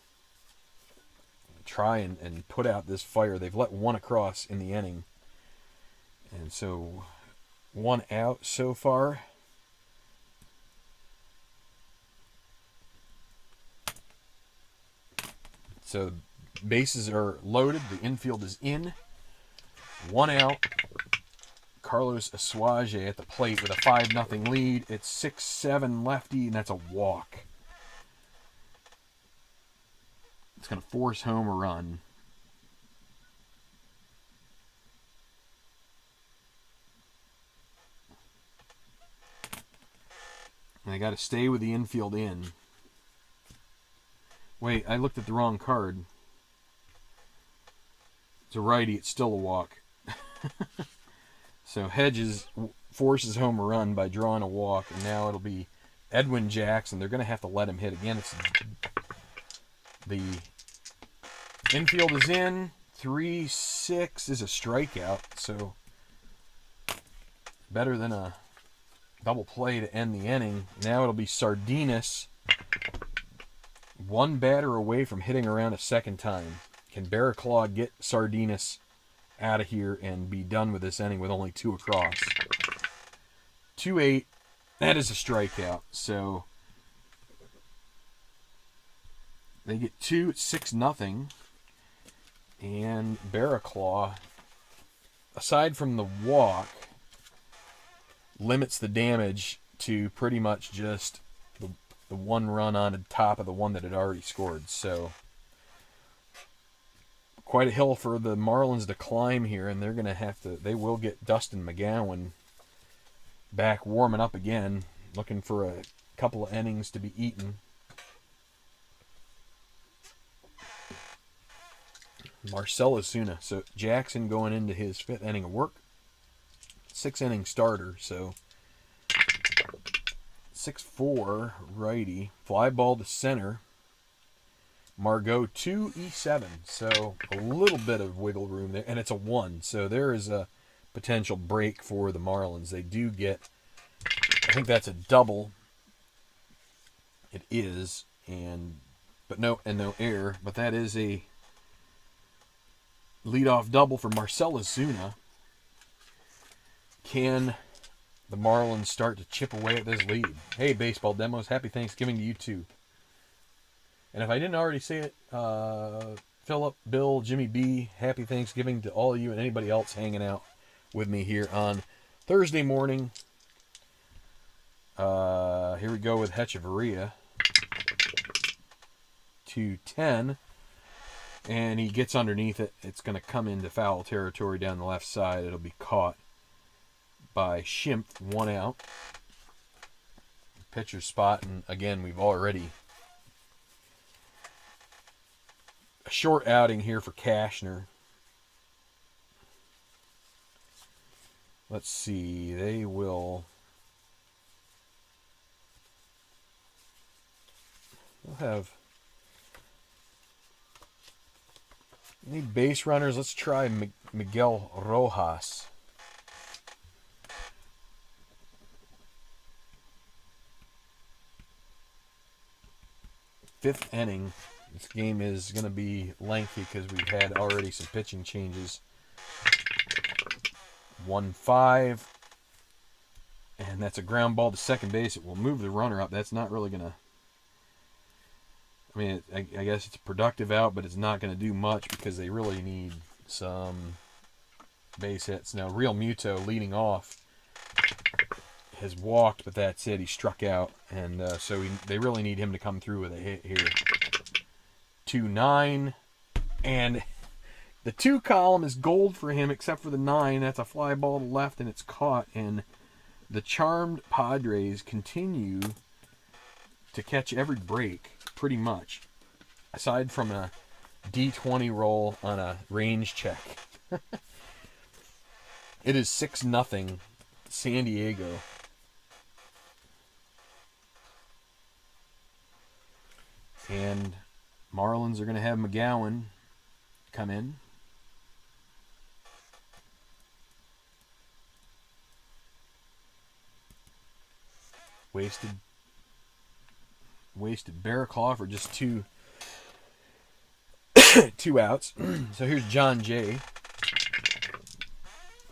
Try and put out this fire. They've let 1 across in the inning. And so 1 out so far. So bases are loaded. The infield is in. 1 out. Carlos Asuaje at the plate with a 5-0 lead. It's 6-7 lefty, and that's a walk. It's going to force home a run. And I got to stay with the infield in. Wait, I looked at the wrong card. It's a righty. It's still a walk. So Hedges forces home a run by drawing a walk, and now it'll be Edwin Jackson. They're going to have to let him hit again. It's the infield is in. 3-6 is a strikeout. So better than a double play to end the inning. Now it'll be Sardinas, one batter away from hitting around a second time. Can Barraclaw get Sardinas out of here and be done with this inning with only 2 across? 2-8. That is a strikeout. So they get 2 at 6-0. And Barraclaw, aside from the walk, limits the damage to pretty much just the 1 run on the top of the one that had already scored. So quite a hill for the Marlins to climb here, and they're going to have to, they will get Dustin McGowan back warming up again, looking for a couple of innings to be eaten. Marcell Ozuna. So Jackson going into his 5th inning of work. 6-inning starter, so 6'4", righty. Fly ball to center. Margot 2-7, so a little bit of wiggle room there, and it's a 1, so there is a potential break for the Marlins. They do get, I think that's a double. It is, but no error. But that is a leadoff double for Marcell Ozuna. Can the Marlins start to chip away at this lead? Hey, Baseball Demos, happy Thanksgiving to you too. And if I didn't already say it, Philip, Bill, Jimmy B, happy Thanksgiving to all of you and anybody else hanging out with me here on Thursday morning. Here we go with Hechavarria. 2-10. And he gets underneath it. It's going to come into foul territory down the left side. It'll be caught by Schimpf, 1 out. Pitcher spot, and again, we've already a short outing here for Cashner. Let's see, they will. We'll have. Need base runners. Let's try Miguel Rojas. Fifth inning. This game is going to be lengthy because we've had already some pitching changes. 1-5. And that's a ground ball to second base. It will move the runner up. That's not really going to... I mean, I guess it's a productive out, but it's not going to do much because they really need some base hits. Now, Real Muto leading off has walked, but that's it. He struck out, and so they really need him to come through with a hit here. 2-9, and the 2 column is gold for him except for the 9. That's a fly ball to left, and it's caught, and the charmed Padres continue to catch every break, pretty much, aside from a D20 roll on a range check. It is 6-0 San Diego. And Marlins are going to have McGowan come in. Wasted Barraclaw for just two outs. So here's John Jay.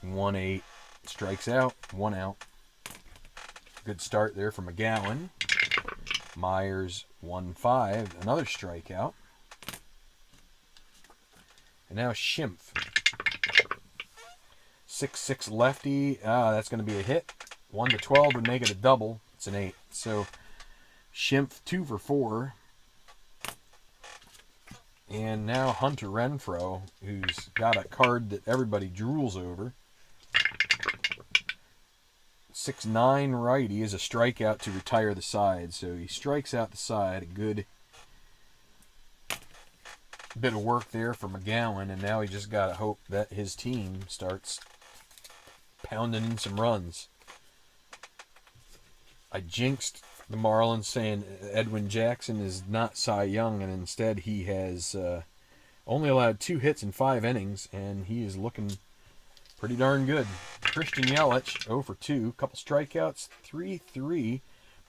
1-8. Strikes out. 1 out. Good start there for McGowan. Myers 1-5. Another strikeout. And now Schimpf. 6-6 lefty. That's going to be a hit. 1-12 would make it a double. It's an 8. So Schimpf 2 for 4. And now Hunter Renfroe, who's got a card that everybody drools over. 6'9" righty is a strikeout to retire the side. So he strikes out the side. A good bit of work there for McGowan. And now he just got to hope that his team starts pounding in some runs. I jinxed the Marlins saying Edwin Jackson is not Cy Young, and instead he has only allowed 2 hits in 5 innings, and he is looking pretty darn good. Christian Yelich, 0 for 2. Couple strikeouts, 3-3.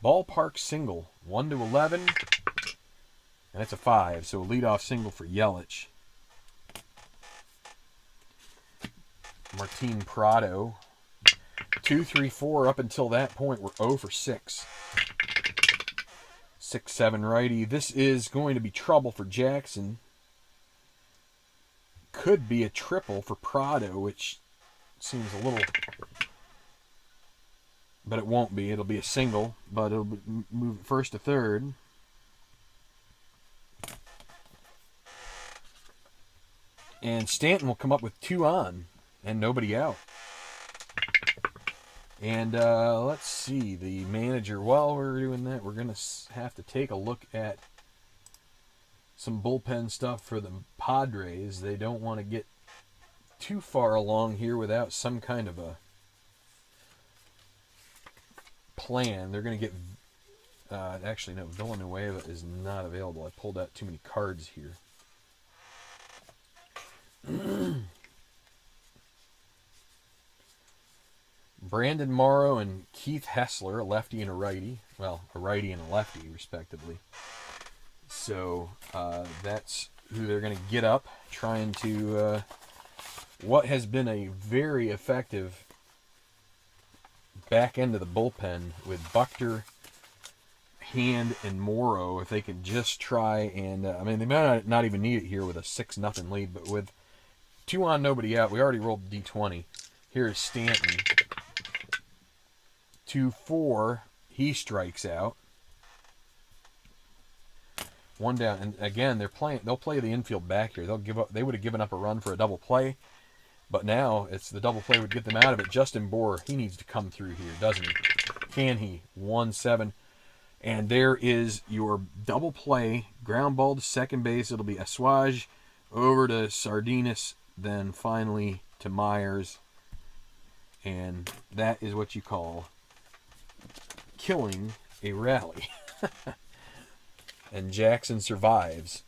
Ballpark single, 1-11. And that's a 5, so a leadoff single for Yelich. Martin Prado, 2-3-4. Up until that point, we're 0 for 6. 6-7 righty. This is going to be trouble for Jackson. Could be a triple for Prado, which seems a little... But it won't be. It'll be a single, but it'll move first to third. And Stanton will come up with 2 on and nobody out. And let's see, the manager, while we're doing that, we're going to have to take a look at some bullpen stuff for the Padres. They don't want to get too far along here without some kind of a plan. They're going to get, actually no, Villanueva is not available. I pulled out too many cards here. Brandon Morrow and Keith Hessler, a lefty and a righty. Well, a righty and a lefty, respectively. So that's who they're going to get up, trying to what has been a very effective back end of the bullpen with Buchter, Hand, and Morrow. If they can just try and, I mean, they might not even need it here with a 6-0 lead, but with 2 on, nobody out, we already rolled D20. Here's Stanton. 2-4, he strikes out. 1 down, and again they'll play the infield back here. They would have given up a run for a double play, but now it's the double play would get them out of it. Justin Bour, he needs to come through here, doesn't he? Can he? 1-7, and there is your double play. Ground ball to second base. It'll be Aswaj over to Sardinas, then finally to Myers, and that is what you call killing a rally. And Jackson survives.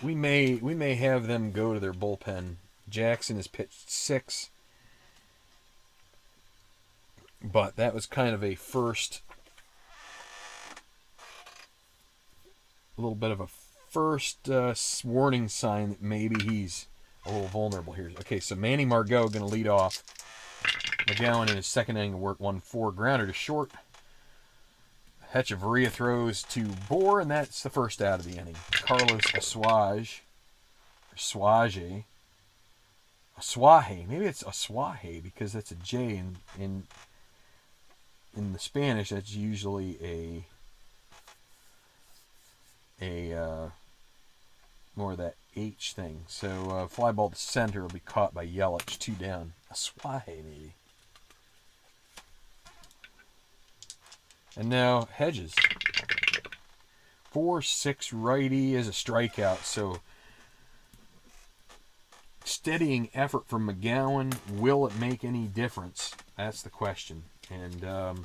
We may have them go to their bullpen. Jackson has pitched 6, but that was kind of a little bit of a first warning sign that maybe he's a little vulnerable here. Okay, so Manny Margot going to lead off. McGowan in his second inning work 1-4, grounder to short. Hechavarria throws to Bour, and that's the first out of the inning. Carlos Aswaje, maybe it's Aswaje because that's a J in the Spanish. That's usually a more of that H thing. So fly ball to center will be caught by Yelich, 2 down. Aswaje maybe. And now Hedges. 4-6 righty is a strikeout. So steadying effort from McGowan. Will it make any difference? That's the question. And the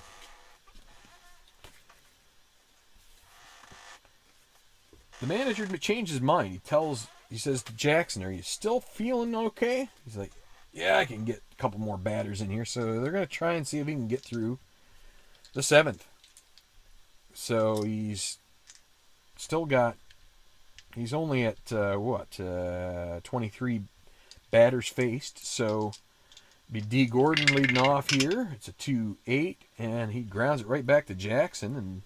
manager changed his mind. He says to Jackson, "Are you still feeling okay?" He's like, "Yeah, I can get a couple more batters in here." So they're going to try and see if he can get through the 7th. So he's still got, he's only at, 23 batters faced. So be D. Gordon leading off here. It's a 2-8, and he grounds it right back to Jackson and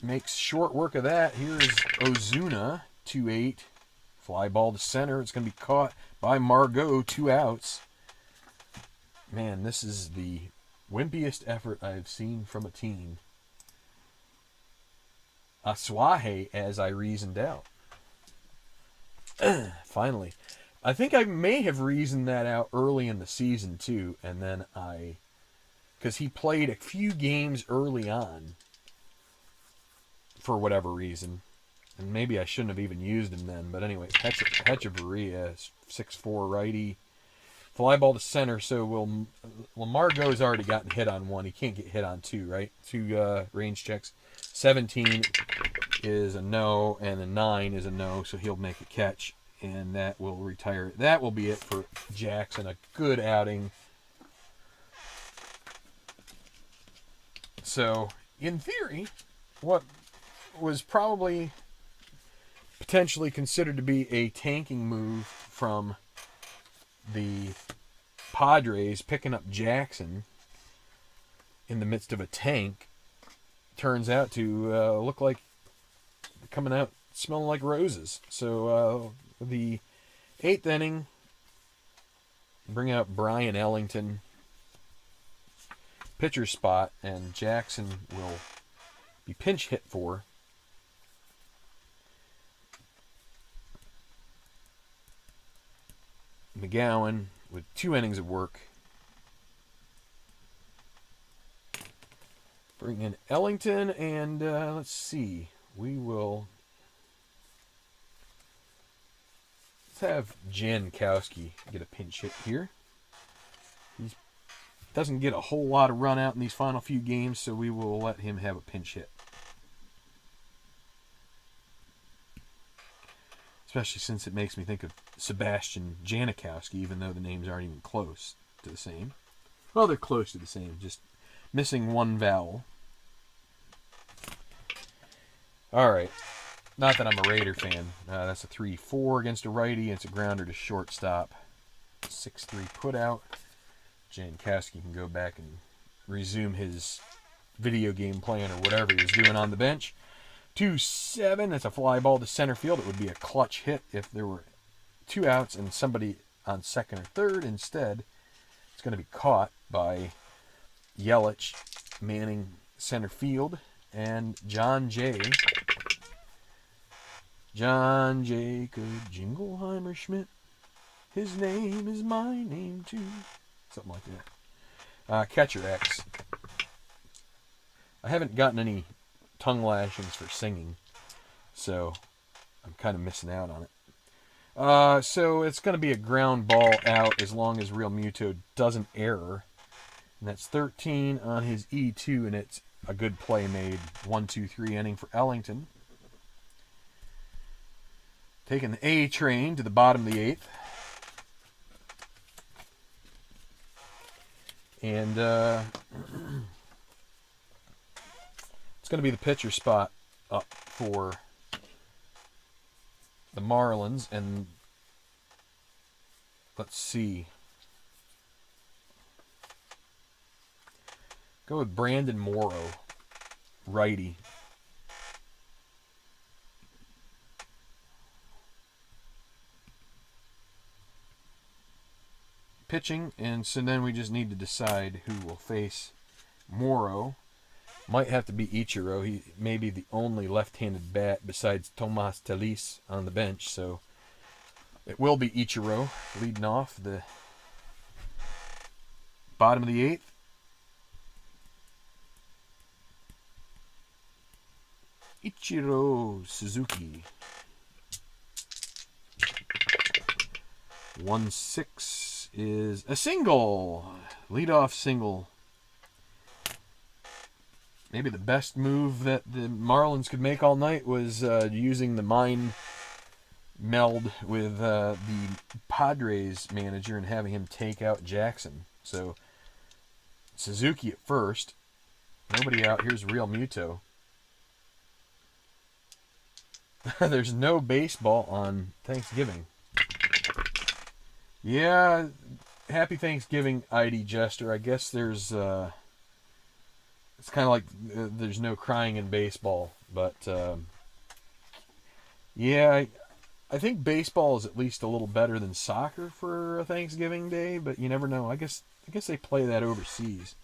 makes short work of that. Here is Ozuna, 2-8. Fly ball to center. It's going to be caught by Margot, 2 outs. Man, this is the wimpiest effort I've seen from a team. Aswaje, as I reasoned out. Finally. I think I may have reasoned that out early in the season, too. And then because he played a few games early on for whatever reason. And maybe I shouldn't have even used him then. But anyway, Hechavarria, 6'4 righty. Fly ball to center, so Margot's already gotten hit on 1. He can't get hit on 2, right? 2 range checks. 17 is a no, and a 9 is a no, so he'll make a catch. And that will retire. That will be it for Jackson. A good outing. So, in theory, what was probably potentially considered to be a tanking move from the Padres picking up Jackson in the midst of a tank turns out to look like coming out smelling like roses. So the 8th inning, bring out Brian Ellington, pitcher spot, and Jackson will be pinch hit for. McGowan with 2 innings of work. Bring in Ellington, and let's see. Let's have Jankowski get a pinch hit here. He doesn't get a whole lot of run out in these final few games, so we will let him have a pinch hit. Especially since it makes me think of Sebastian Janikowski, even though the names aren't even close to the same. Well, they're close to the same, just missing one vowel. All right. Not that I'm a Raider fan. That's a 3-4 against a righty. It's a grounder to shortstop. 6-3 put out. Jankowski can go back and resume his video game playing or whatever he was doing on the bench. 2-7. That's a fly ball to center field. It would be a clutch hit if there were 2 outs and somebody on second or third. Instead, it's going to be caught by Yelich manning center field, and John Jacob Jingleheimer Schmidt. His name is my name too. Something like that. Catcher X. I haven't gotten any tongue lashings for singing, so I'm kind of missing out on it. So it's going to be a ground ball out as long as Real Muto doesn't error. And that's 13 on his E2, and it's a good play made. 1-2-3 inning for Ellington. Taking the A train to the bottom of the 8th. And it's going to be the pitcher spot up for the Marlins. And let's see. Go with Brandon Morrow, righty. Pitching, and so then we just need to decide who will face Morrow. Might have to be Ichiro. He may be the only left-handed bat besides Tomas Telis on the bench, so it will be Ichiro leading off the bottom of the 8th. Ichiro Suzuki. 1-6 is a single. Leadoff single. Maybe the best move that the Marlins could make all night was using the mind meld with the Padres manager and having him take out Jackson. So Suzuki at first. Nobody out. Here's Real Muto. There's no baseball on Thanksgiving. Yeah, happy Thanksgiving, ID Jester. I guess there's, it's kind of like there's no crying in baseball. But, yeah, I think baseball is at least a little better than soccer for a Thanksgiving Day, but you never know. I guess they play that overseas.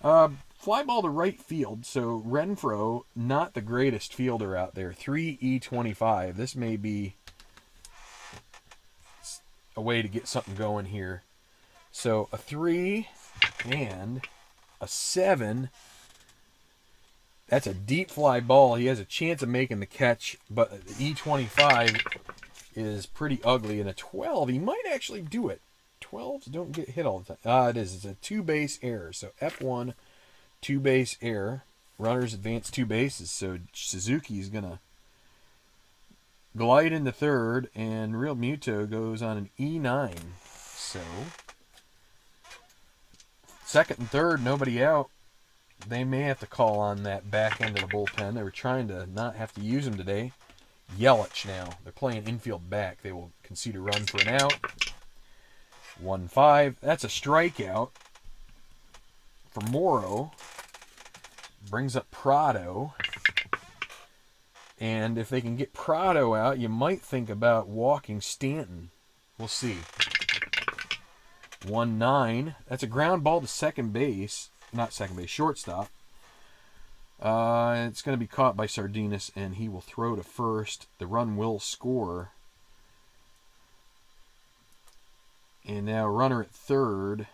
Fly ball to right field, so Renfroe, not the greatest fielder out there. 3E25. This may be a way to get something going here. So a 3 and a 7. That's a deep fly ball. He has a chance of making the catch, but the E25 is pretty ugly. And a 12, he might actually do it. 12s don't get hit all the time. It is. It's a 2-base error. So F1, 2-base error. Runners advance 2 bases. So Suzuki is going to glide into third, and Real Muto goes on an E9. So, second and third, nobody out. They may have to call on that back end of the bullpen. They were trying to not have to use him today. Yelich now. They're playing infield back. They will concede a run for an out. 1-5. That's a strikeout for Morrow. Brings up Prado. And if they can get Prado out, you might think about walking Stanton. We'll see. 1-9. That's a ground ball to second base. Not second base, shortstop. It's going to be caught by Sardinas, and he will throw to first. The run will score. And now runner at third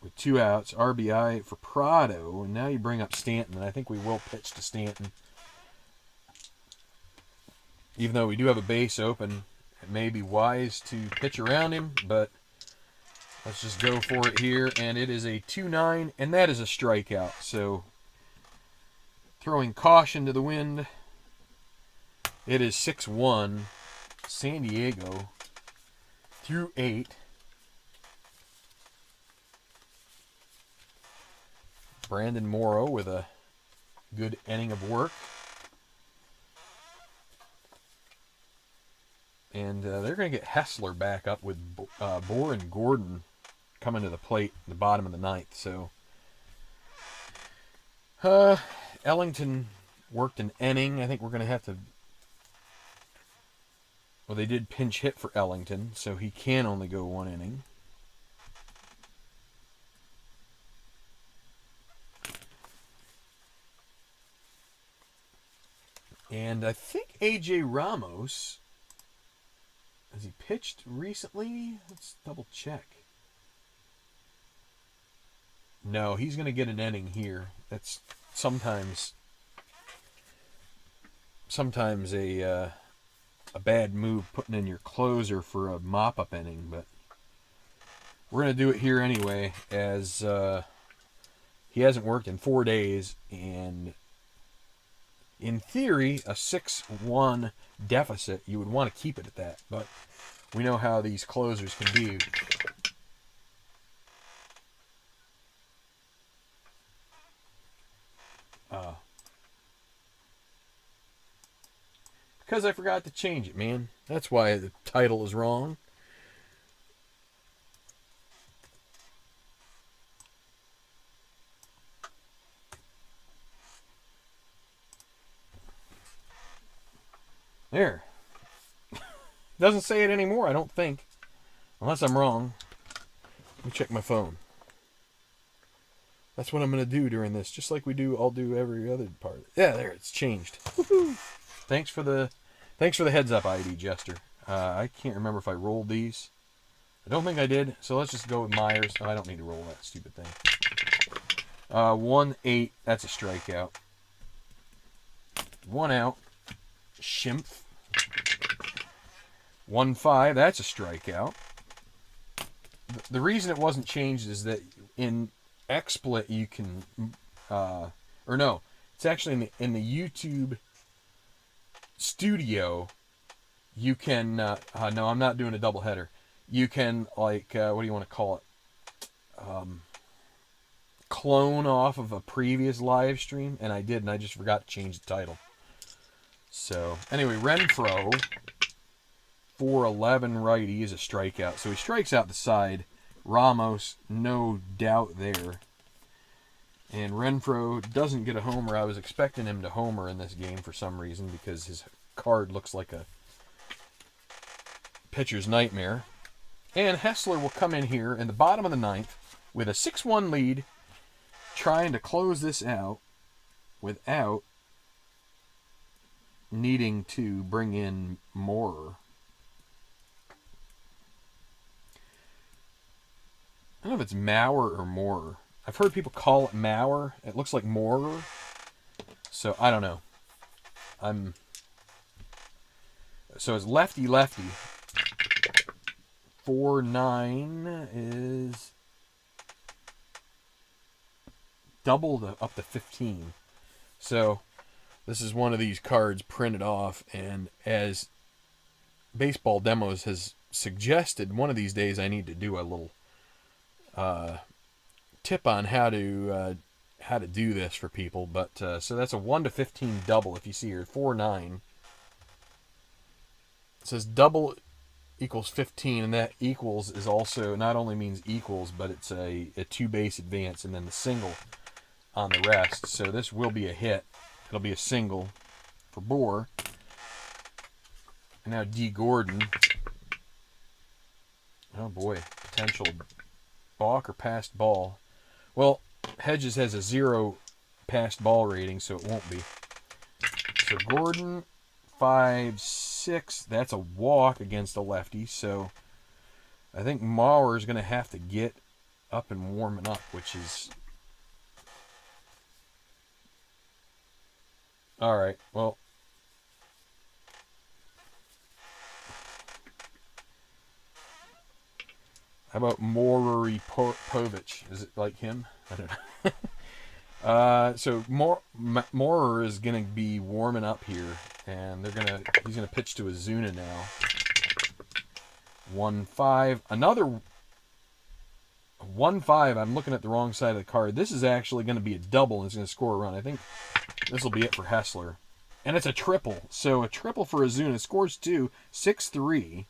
with 2 outs. RBI for Prado. And now you bring up Stanton, and I think we will pitch to Stanton. Even though we do have a base open, it may be wise to pitch around him, but let's just go for it here, and it is a 2-9, and that is a strikeout. So, throwing caution to the wind, it is 6-1, San Diego, through 8. Brandon Morrow with a good inning of work. And they're going to get Hessler back up with Bohr and Gordon coming to the plate in the bottom of the 9th. So, Ellington worked an inning. I think we're going to have to... Well, they did pinch hit for Ellington, so he can only go 1 inning. And I think A.J. Ramos... Has he pitched recently? Let's double check. No, he's going to get an inning here. That's sometimes a bad move, putting in your closer for a mop-up inning, but we're going to do it here anyway, as he hasn't worked in 4 days, and in theory, a 6-1 deficit, you would want to keep it at that, but we know how these closers can be. Because I forgot to change it, man. That's why the title is wrong. There. Doesn't say it anymore, I don't think. Unless I'm wrong. Let me check my phone. That's what I'm going to do during this. Just like I'll do every other part. Yeah, there, it's changed. Woohoo! Thanks for the heads up, ID Jester. I can't remember if I rolled these. I don't think I did, so let's just go with Myers. Oh, I don't need to roll that stupid thing. 1-8, that's a strikeout. 1 out. Schimpf. 1-5, that's a strikeout. The reason it wasn't changed is that in XSplit you can, or no, it's actually in the YouTube studio. You can, no, I'm not doing a doubleheader. You can, like, what do you want to call it? Clone off of a previous live stream, and I did, and I just forgot to change the title. So, anyway, Renfroe, 4-11 righty, is a strikeout. So he strikes out the side. Ramos, no doubt there. And Renfroe doesn't get a homer. I was expecting him to homer in this game for some reason because his card looks like a pitcher's nightmare. And Hessler will come in here in the bottom of the 9th with a 6-1 lead, trying to close this out without needing to bring in more. I don't know if it's Maurer or Moorer. I've heard people call it Maurer. It looks like Moorer. So, I don't know. So it's lefty-lefty. 4-9 is doubled up to 15. So, This is one of these cards printed off, and as Baseball Demos has suggested, one of these days I need to do a little tip on how to do this for people. But so that's a 1-15 double. If you see here, 4-9. It says double equals 15, and that equals is also not only means equals, but it's a 2-base advance, and then the single on the rest. So this will be a hit. It'll be a single for Bohr. And now D. Gordon. Oh boy, potential balk or passed ball. Well, Hedges has a 0 passed ball rating, so it won't be. So Gordon, 5-6. That's a walk against a lefty. So I think Maurer is going to have to get up and warming up, which is... All right, well... How about Maury Povich? Is it like him? I don't know. So Maurer is going to be warming up here, and he's gonna pitch to Ozuna now. 1-5. Another 1-5. I'm looking at the wrong side of the card. This is actually going to be a double, and it's going to score a run. I think this will be it for Hessler, and it's a triple. So a triple for Ozuna, scores 2, 6-3.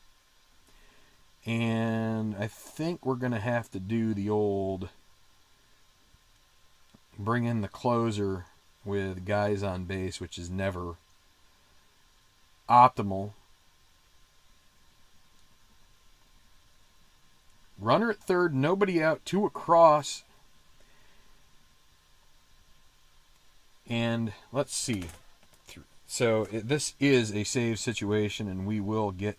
And I think we're going to have to do the old bring in the closer with guys on base, which is never optimal. Runner at third, nobody out, 2 across. And let's see. So this is a save situation, and we will get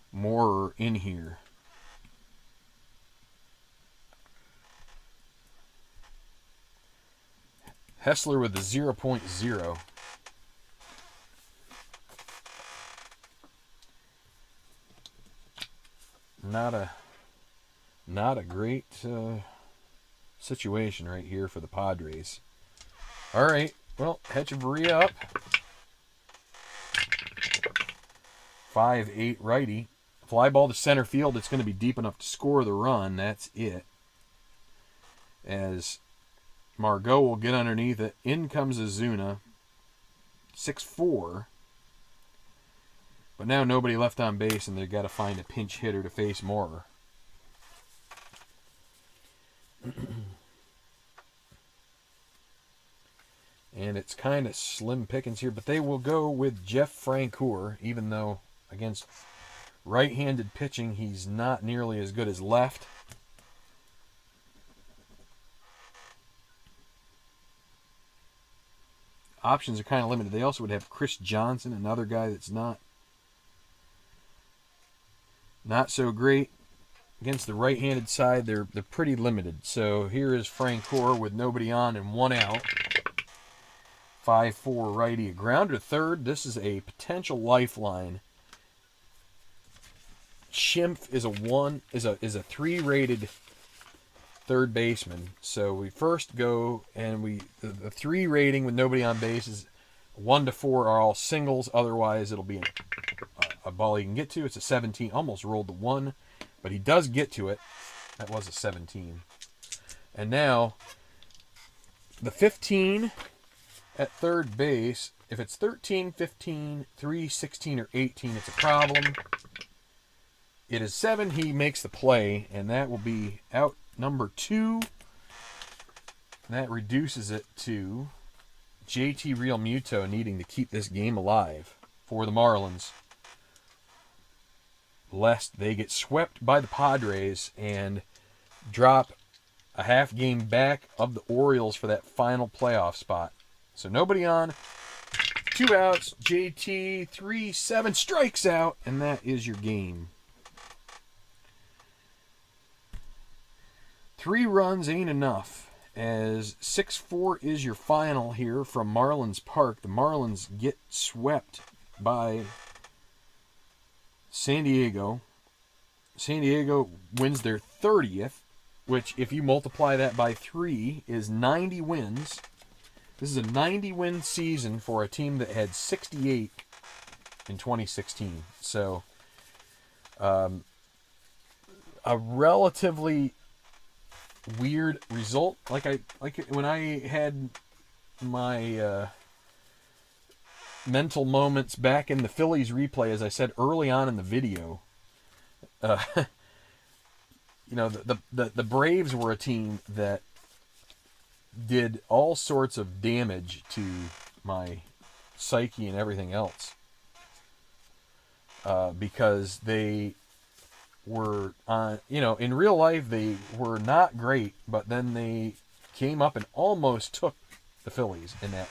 more in here. Hessler with the 0.0. Not a great situation right here for the Padres. All right, well, Hechavarria up. 5-8 righty. Fly ball to center field. It's going to be deep enough to score the run. That's it. As Margot will get underneath it. In comes Ozuna. 6-4. But now nobody left on base, and they've got to find a pinch hitter to face Maurer. And it's kind of slim pickings here, but they will go with Jeff Francoeur, even though against right-handed pitching, he's not nearly as good as left. Options are kind of limited. They also would have Chris Johnson, another guy that's not so great. Against the right-handed side, they're pretty limited. So here is Francoeur with nobody on and 1 out. 5-4 righty, a grounder to third. This is a potential lifeline. Schimpf is a 3-rated third baseman. So we first go, and the 3 rating with nobody on base is 1-4 are all singles. Otherwise, it'll be a ball he can get to. It's a 17. Almost rolled the 1, but he does get to it. That was a 17. And now the 15 at third base. If it's 13, 15, 3, 16, or 18, it's a problem. It is 7. He makes the play, and that will be out number 2. That reduces it to JT Realmuto needing to keep this game alive for the Marlins, lest they get swept by the Padres and drop a half game back of the Orioles for that final playoff spot. So nobody on, 2 outs, JT, 3-7, strikes out, and that is your game. 3 runs ain't enough, as 6-4 is your final here from Marlins Park. The Marlins get swept by San Diego. San Diego wins their 30th, which if you multiply that by 3 is 90 wins. This is a 90-win season for a team that had 68 in 2016. So, a relatively weird result. Like when I had my mental moments back in the Phillies replay, as I said early on in the video. The Braves were a team that did all sorts of damage to my psyche and everything else, because they were on, in real life they were not great, but then they came up and almost took the Phillies in that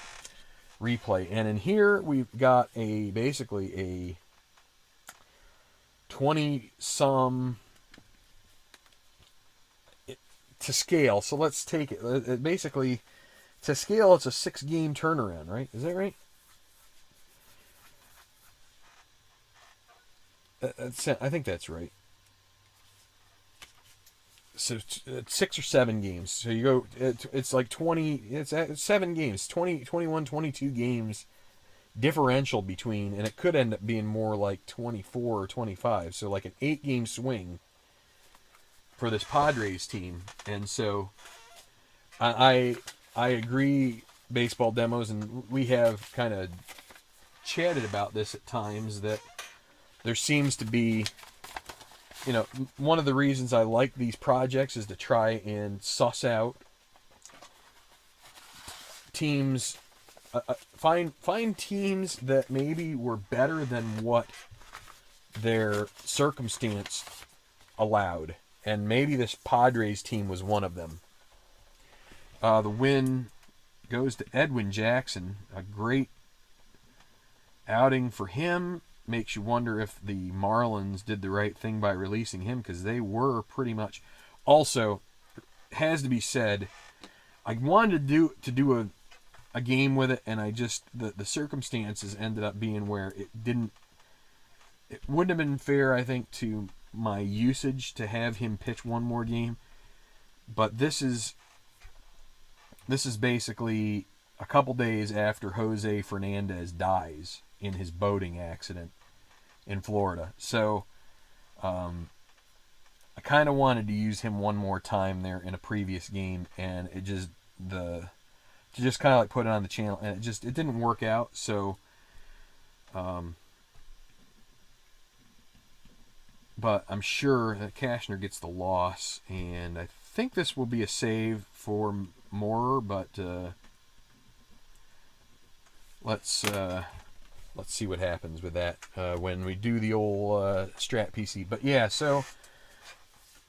replay. And in here we've got basically a 20-some to scale. So let's take it. Basically, to scale, it's a 6-game turnaround, right? Is that right? I think that's right. So 6 or 7 games. So you go, it's like 20, it's 7 games, 20, 21, 22 games differential between, and it could end up being more like 24 or 25. So like an 8-game swing for this Padres team. And so I agree, baseball demos, and we have kind of chatted about this at times, that there seems to be, one of the reasons I like these projects is to try and suss out teams, find teams that maybe were better than what their circumstance allowed. And maybe this Padres team was one of them. The win goes to Edwin Jackson. A great outing for him. Makes you wonder if the Marlins did the right thing by releasing him, because they were pretty much. Also, has to be said, I wanted to do a game with it, and I just the circumstances ended up being where it wouldn't have been fair, I think, to my usage to have him pitch one more game. But this is basically a couple days after Jose Fernandez dies in his boating accident in Florida. So I kind of wanted to use him one more time there in a previous game, and it just to just kind of like put it on the channel, and it didn't work out. So but I'm sure that Cashner gets the loss, and I think this will be a save for Moorer, but let's see what happens with that when we do the old Strat PC. But yeah, so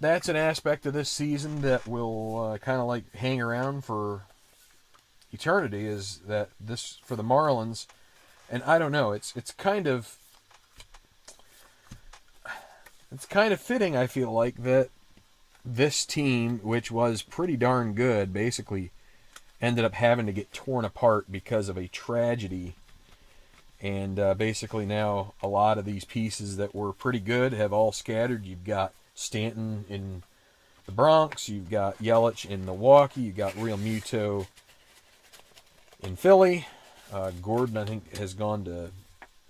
that's an aspect of this season that will kind of like hang around for eternity, is that this for the Marlins. And I don't know, it's kind of fitting, I feel like, that this team, which was pretty darn good, basically ended up having to get torn apart because of a tragedy. And basically now a lot of these pieces that were pretty good have all scattered. You've got Stanton in the Bronx, you've got Yelich in Milwaukee, you've got Real Muto in Philly. Gordon, I think, has gone to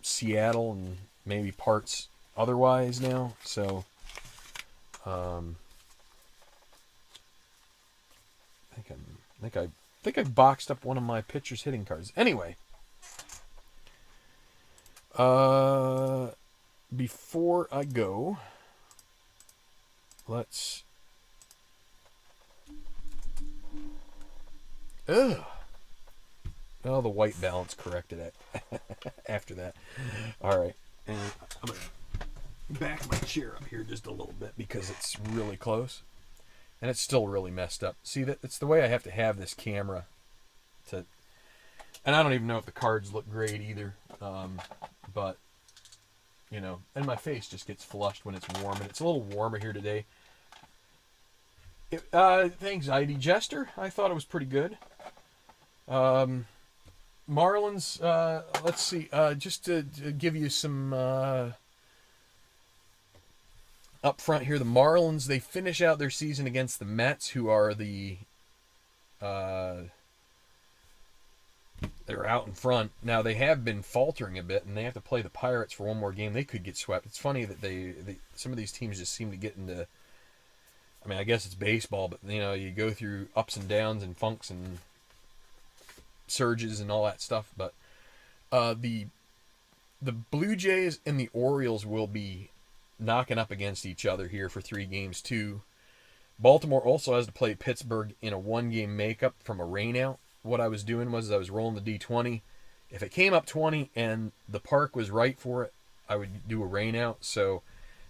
Seattle and maybe parts otherwise now. So I think I boxed up one of my pitcher's hitting cards. Anyway, before I go, let's oh, the white balance corrected it after that. All right, and I'm gonna back my chair up here just a little bit because it's really close, and it's still really messed up. See, that it's the way I have to have this camera to, and I don't even know if the cards look great either. But and my face just gets flushed when it's warm, and it's a little warmer here today. Anxiety Jester, I thought it was pretty good. Marlins, let's see, just to give you some up front here, the Marlins, they finish out their season against the Mets, who are the they're out in front. Now they have been faltering a bit, and they have to play the Pirates for one more game. They could get swept. It's funny that some of these teams just seem to get into. I mean, I guess it's baseball, but you know, you go through ups and downs and funks and surges and all that stuff. But the Blue Jays and the Orioles will be knocking up against each other here for 3 games too. Baltimore also has to play Pittsburgh in a 1-game makeup from a rainout. What I was doing was I was rolling the D20. If it came up 20 and the park was right for it, I would do a rainout. So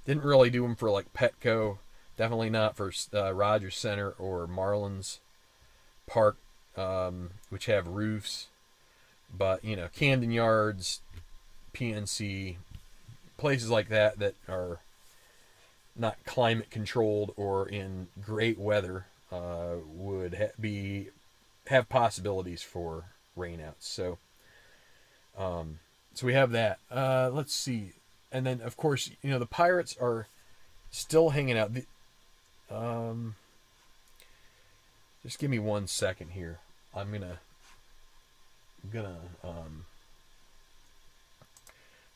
didn't really do them for like Petco. Definitely not for Rogers Center or Marlins Park, which have roofs. But, you know, Camden Yards, PNC, places like that that are not climate controlled or in great weather would have possibilities for rainouts. So we have that. Let's see. And then, of course, you know, the Pirates are still hanging out. Just give me 1 second here. I'm gonna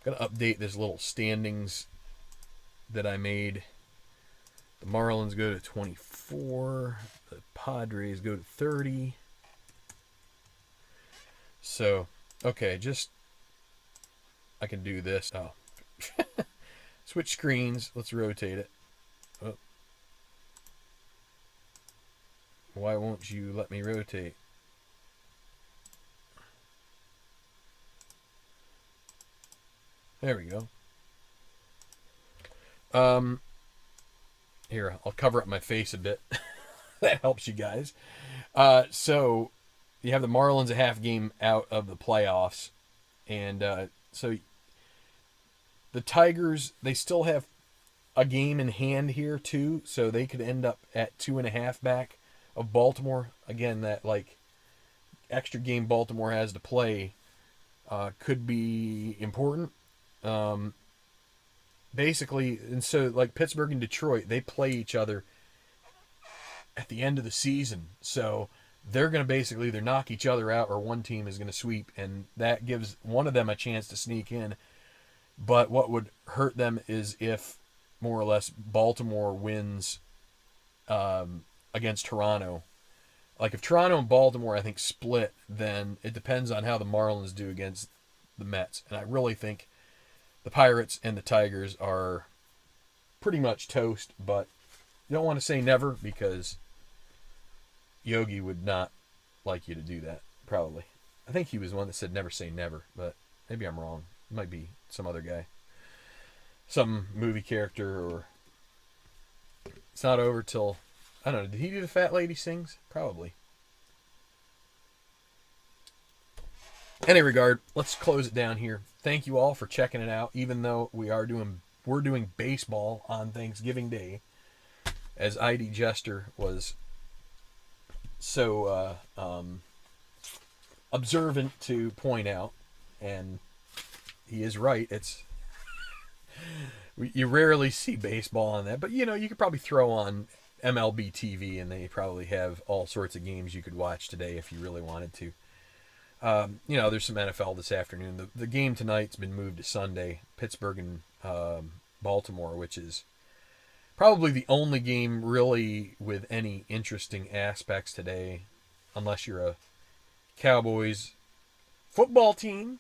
update this little standings that I made. The Marlins go to 24. The Padres go to 30. So, okay, I can do this. Oh. Switch screens. Let's rotate it. Oh. Why won't you let me rotate? There we go. Here, I'll cover up my face a bit. That helps you guys. So you have the Marlins a half game out of the playoffs. And so the Tigers, they still have a game in hand here too. So they could end up at 2.5 back of Baltimore. Again, that like extra game Baltimore has to play could be important. Basically, and so like Pittsburgh and Detroit, they play each other at the end of the season. So they're going to basically either knock each other out or one team is going to sweep, and that gives one of them a chance to sneak in. But what would hurt them is if, more or less, Baltimore wins against Toronto. Like if Toronto and Baltimore, I think, split, then it depends on how the Marlins do against the Mets. And I really think the Pirates and the Tigers are pretty much toast, but you don't want to say never because Yogi would not like you to do that, probably. I think he was the one that said never say never, but maybe I'm wrong. It might be some other guy. Some movie character, or it's not over till, I don't know, did he do the Fat Lady Sings? Probably. Any regard, let's close it down here. Thank you all for checking it out, even though we're doing baseball on Thanksgiving Day, as ID Jester was so observant to point out, and he is right. You rarely see baseball on that, but you know, you could probably throw on MLB TV, and they probably have all sorts of games you could watch today if you really wanted to. You know, there's some NFL this afternoon. The game tonight's been moved to Sunday, Pittsburgh and Baltimore, which is probably the only game really with any interesting aspects today, unless you're a Cowboys football team,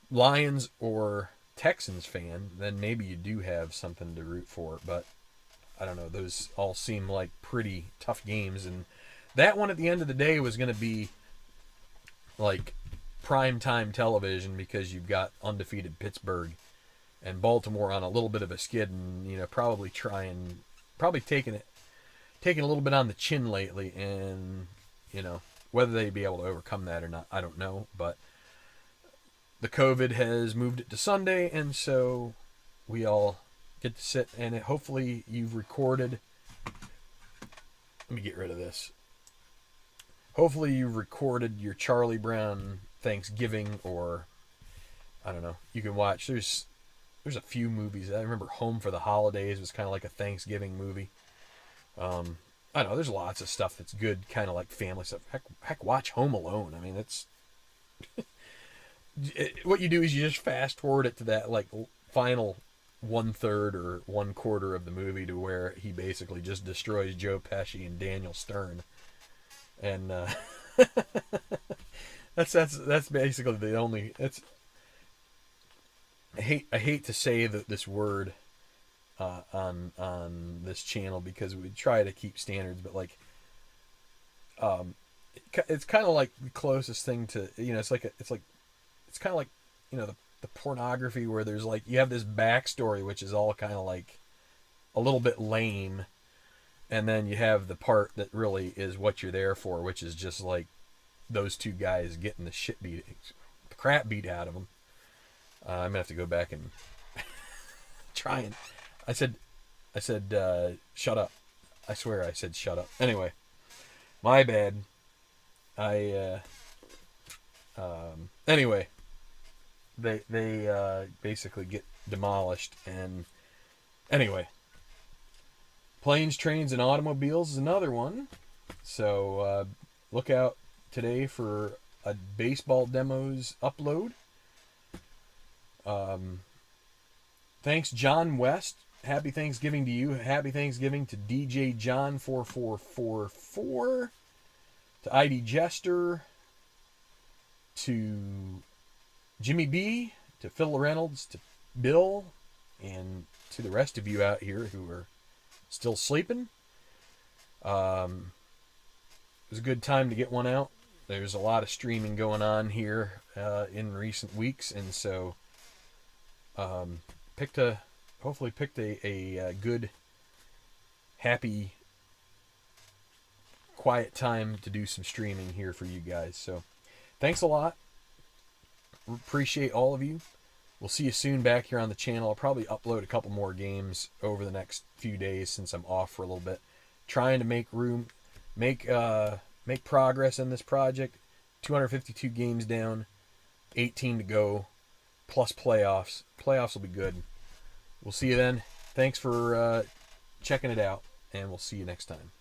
Lions, or Texans fan. Then maybe you do have something to root for, but I don't know. Those all seem like pretty tough games, and that one at the end of the day was going to be like prime time television because you've got undefeated Pittsburgh and Baltimore on a little bit of a skid, and you know, probably taking a little bit on the chin lately, and you know, whether they'd be able to overcome that or not, I don't know. But the COVID has moved it to Sunday, and so we all get to sit, and hopefully you've recorded. Let me get rid of this. Hopefully you've recorded your Charlie Brown Thanksgiving, or I don't know. You can watch. There's a few movies. I remember Home for the Holidays was kind of like a Thanksgiving movie. I I don't know, there's lots of stuff that's good, kind of like family stuff. Heck, watch Home Alone. I mean, that's what you do is you just fast forward it to that like final 1/3 or 1/4 of the movie to where he basically just destroys Joe Pesci and Daniel Stern, and that's basically the only. It's I hate to say that this word on this channel because we try to keep standards, but like it's kind of like the closest thing to, you know, it's kind of like, you know, the pornography where there's like you have this backstory which is all kind of like a little bit lame, and then you have the part that really is what you're there for, which is just like those two guys getting the crap beat out of them. I'm gonna have to go back and try and. I said, shut up. I swear I said shut up. Anyway, my bad. Anyway, they basically get demolished, and anyway, Planes, Trains, and Automobiles is another one. So look out today for a baseball demos upload. Thanks, John West. Happy Thanksgiving to you. Happy Thanksgiving to DJ John 4444, to ID Jester, to Jimmy B, to Phil Reynolds, to Bill, and to the rest of you out here who are still sleeping. It was a good time to get one out. There's a lot of streaming going on here in recent weeks, and so hopefully picked a good, happy, quiet time to do some streaming here for you guys. So thanks a lot. Appreciate all of you. We'll see you soon back here on the channel. I'll probably upload a couple more games over the next few days since I'm off for a little bit. Trying to make room, make progress in this project. 252 games down, 18 to go, plus playoffs. Playoffs will be good. We'll see you then. Thanks for checking it out, and we'll see you next time.